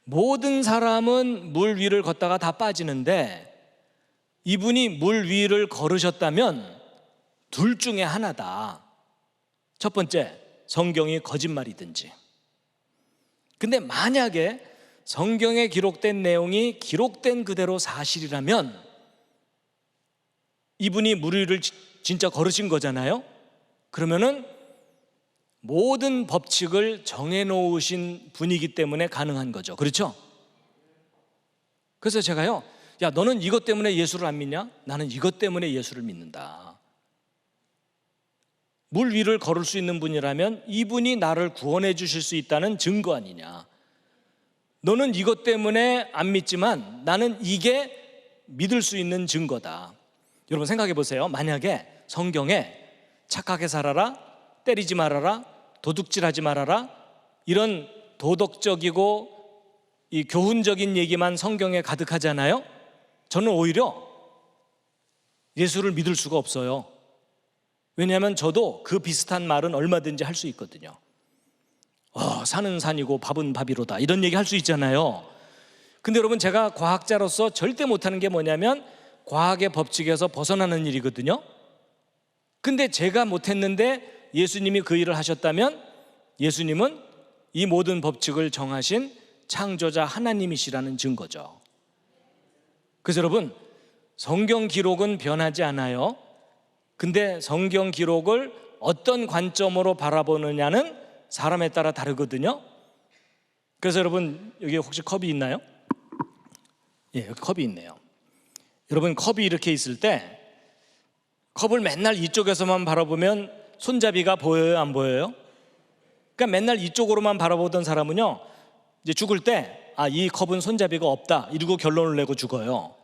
Speaker 4: 모든 사람은 물 위를 걷다가 다 빠지는데 이분이 물 위를 걸으셨다면 둘 중에 하나다. 첫 번째, 성경이 거짓말이든지. 근데 만약에 성경에 기록된 내용이 기록된 그대로 사실이라면 이분이 물 위를 진짜 걸으신 거잖아요. 그러면은 모든 법칙을 정해놓으신 분이기 때문에 가능한 거죠. 그렇죠? 그래서 제가요, 야, 너는 이것 때문에 예수를 안 믿냐? 나는 이것 때문에 예수를 믿는다. 물 위를 걸을 수 있는 분이라면 이분이 나를 구원해 주실 수 있다는 증거 아니냐? 너는 이것 때문에 안 믿지만 나는 이게 믿을 수 있는 증거다. 여러분 생각해 보세요. 만약에 성경에 착하게 살아라, 때리지 말아라, 도둑질하지 말아라, 이런 도덕적이고 이 교훈적인 얘기만 성경에 가득하잖아요. 저는 오히려 예수를 믿을 수가 없어요. 왜냐하면 저도 그 비슷한 말은 얼마든지 할 수 있거든요. 산은 산이고 밥은 밥이로다, 이런 얘기 할 수 있잖아요. 근데 여러분, 제가 과학자로서 절대 못하는 게 뭐냐면 과학의 법칙에서 벗어나는 일이거든요. 근데 제가 못했는데 예수님이 그 일을 하셨다면 예수님은 이 모든 법칙을 정하신 창조자 하나님이시라는 증거죠. 그래서 여러분, 성경 기록은 변하지 않아요. 근데 성경 기록을 어떤 관점으로 바라보느냐는 사람에 따라 다르거든요. 그래서 여러분, 여기 혹시 컵이 있나요? 예, 여기 컵이 있네요. 여러분, 컵이 이렇게 있을 때 컵을 맨날 이쪽에서만 바라보면 손잡이가 보여요, 안 보여요? 그러니까 맨날 이쪽으로만 바라보던 사람은요, 이제 죽을 때 이 컵은 손잡이가 없다 이러고 결론을 내고 죽어요.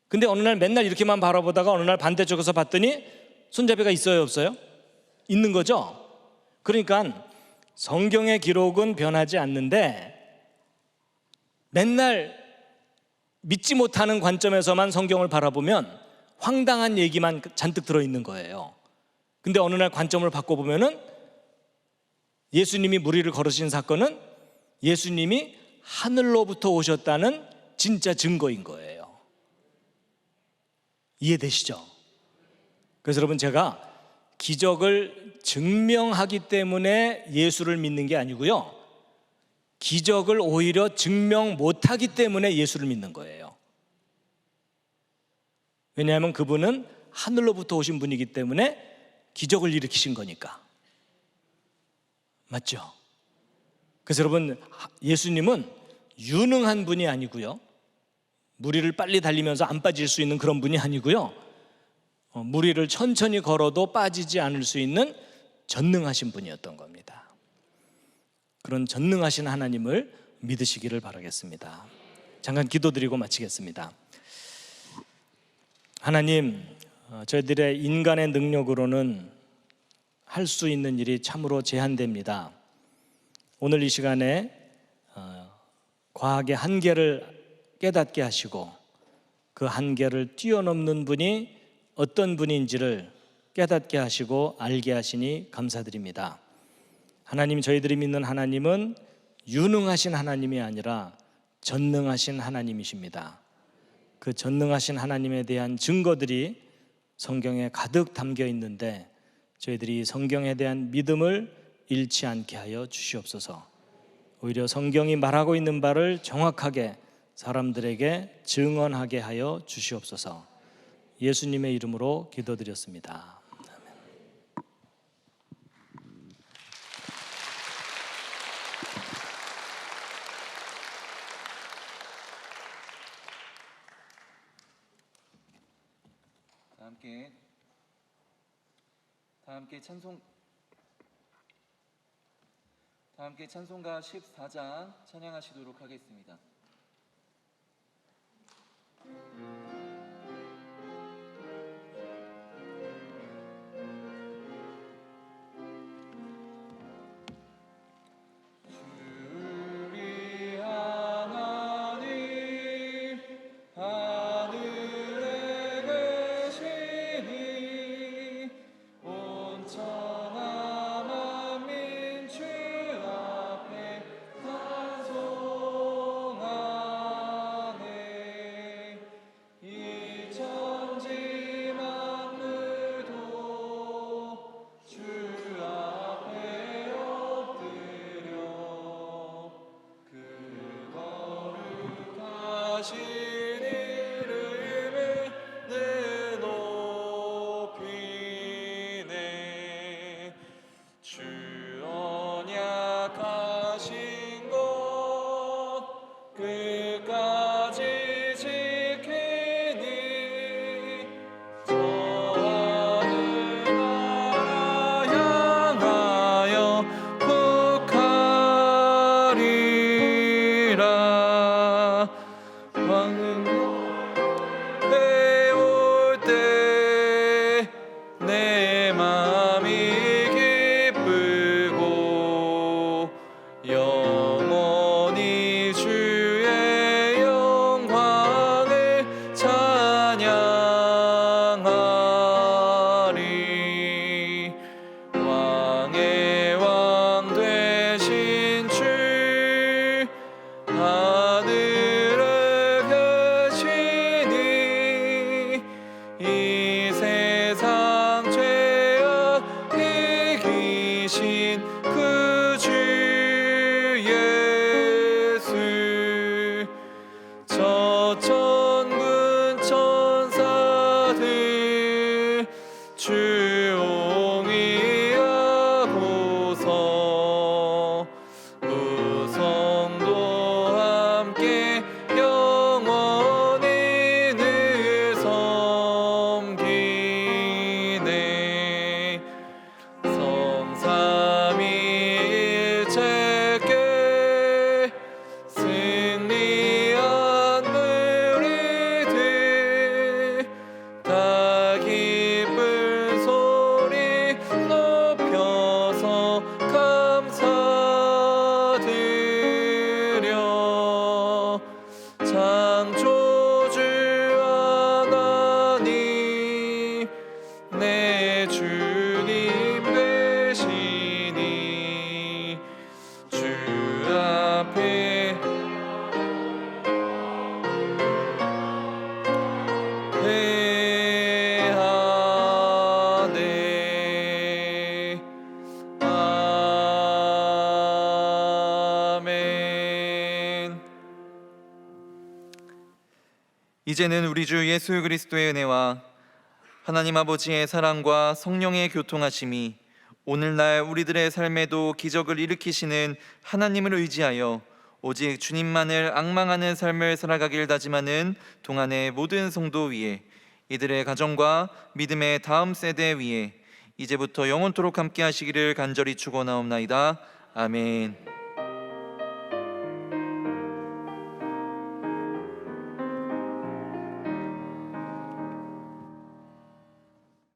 Speaker 4: 근데 어느 날 맨날 이렇게만 바라보다가 어느 날 반대쪽에서 봤더니 손잡이가 있어요, 없어요? 있는 거죠. 그러니까 성경의 기록은 변하지 않는데 맨날 믿지 못하는 관점에서만 성경을 바라보면 황당한 얘기만 잔뜩 들어있는 거예요. 근데 어느 날 관점을 바꿔보면은 예수님이 물 위를 걸으신 사건은 예수님이 하늘로부터 오셨다는 진짜 증거인 거예요. 이해되시죠? 그래서 여러분, 제가 기적을 증명하기 때문에 예수를 믿는 게 아니고요, 기적을 오히려 증명 못하기 때문에 예수를 믿는 거예요. 왜냐하면 그분은 하늘로부터 오신 분이기 때문에 기적을 일으키신 거니까. 맞죠? 그래서 여러분, 예수님은 유능한 분이 아니고요, 물 위를 빨리 달리면서 안 빠질 수 있는 그런 분이 아니고요, 물 위를 천천히 걸어도 빠지지 않을 수 있는 전능하신 분이었던 겁니다. 그런 전능하신 하나님을 믿으시기를 바라겠습니다. 잠깐 기도드리고 마치겠습니다. 하나님, 저희들의 인간의 능력으로는 할 수 있는 일이 참으로 제한됩니다. 오늘 이 시간에 과학의 한계를 깨닫게 하시고 그 한계를 뛰어넘는 분이 어떤 분인지를 깨닫게 하시고 알게 하시니 감사드립니다. 하나님, 저희들이 믿는 하나님은 유능하신 하나님이 아니라 전능하신 하나님이십니다. 그 전능하신 하나님에 대한 증거들이 성경에 가득 담겨 있는데 저희들이 성경에 대한 믿음을 잃지 않게 하여 주시옵소서. 오히려 성경이 말하고 있는 바를 정확하게 사람들에게 증언하게 하여 주시옵소서. 예수님의 이름으로 기도드렸습니다.
Speaker 2: 다 함께 찬송가 14장 찬양하시도록 하겠습니다.
Speaker 1: 천하 만민 주 앞에 단소
Speaker 2: 이름을 늘 높이네. 주 언약하신 것 끝까지 지키니 저 하늘 나라 향하여 북하리라. 왕은 배울 때 내 맘이 기쁘고 영원히 주의 영광을 찬양하리. 왕의 왕 되신 주 하늘에 계시니 이 세상 죄악 이기신 그 주 예수. 저 천군 천사들 주옹이하고서 우성도 함께 영원히 늘 섬기네. 성삼위일체께 승리한 무리들 다 기쁜 소리 높여서 감사드려. 창조주 하나님 내 주님 되시니 주 앞에 대하네. 아멘. 이제는 우리 주 예수 그리스도의 은혜와 하나님 아버지의 사랑과 성령의 교통하심이 오늘날 우리들의 삶에도 기적을 일으키시는 하나님을 의지하여 오직 주님만을 앙망하는 삶을 살아가길 다짐하는 동안의 모든 성도 위에, 이들의 가정과 믿음의 다음 세대 위에 이제부터 영원토록 함께 하시기를 간절히 축원하옵나이다. 아멘.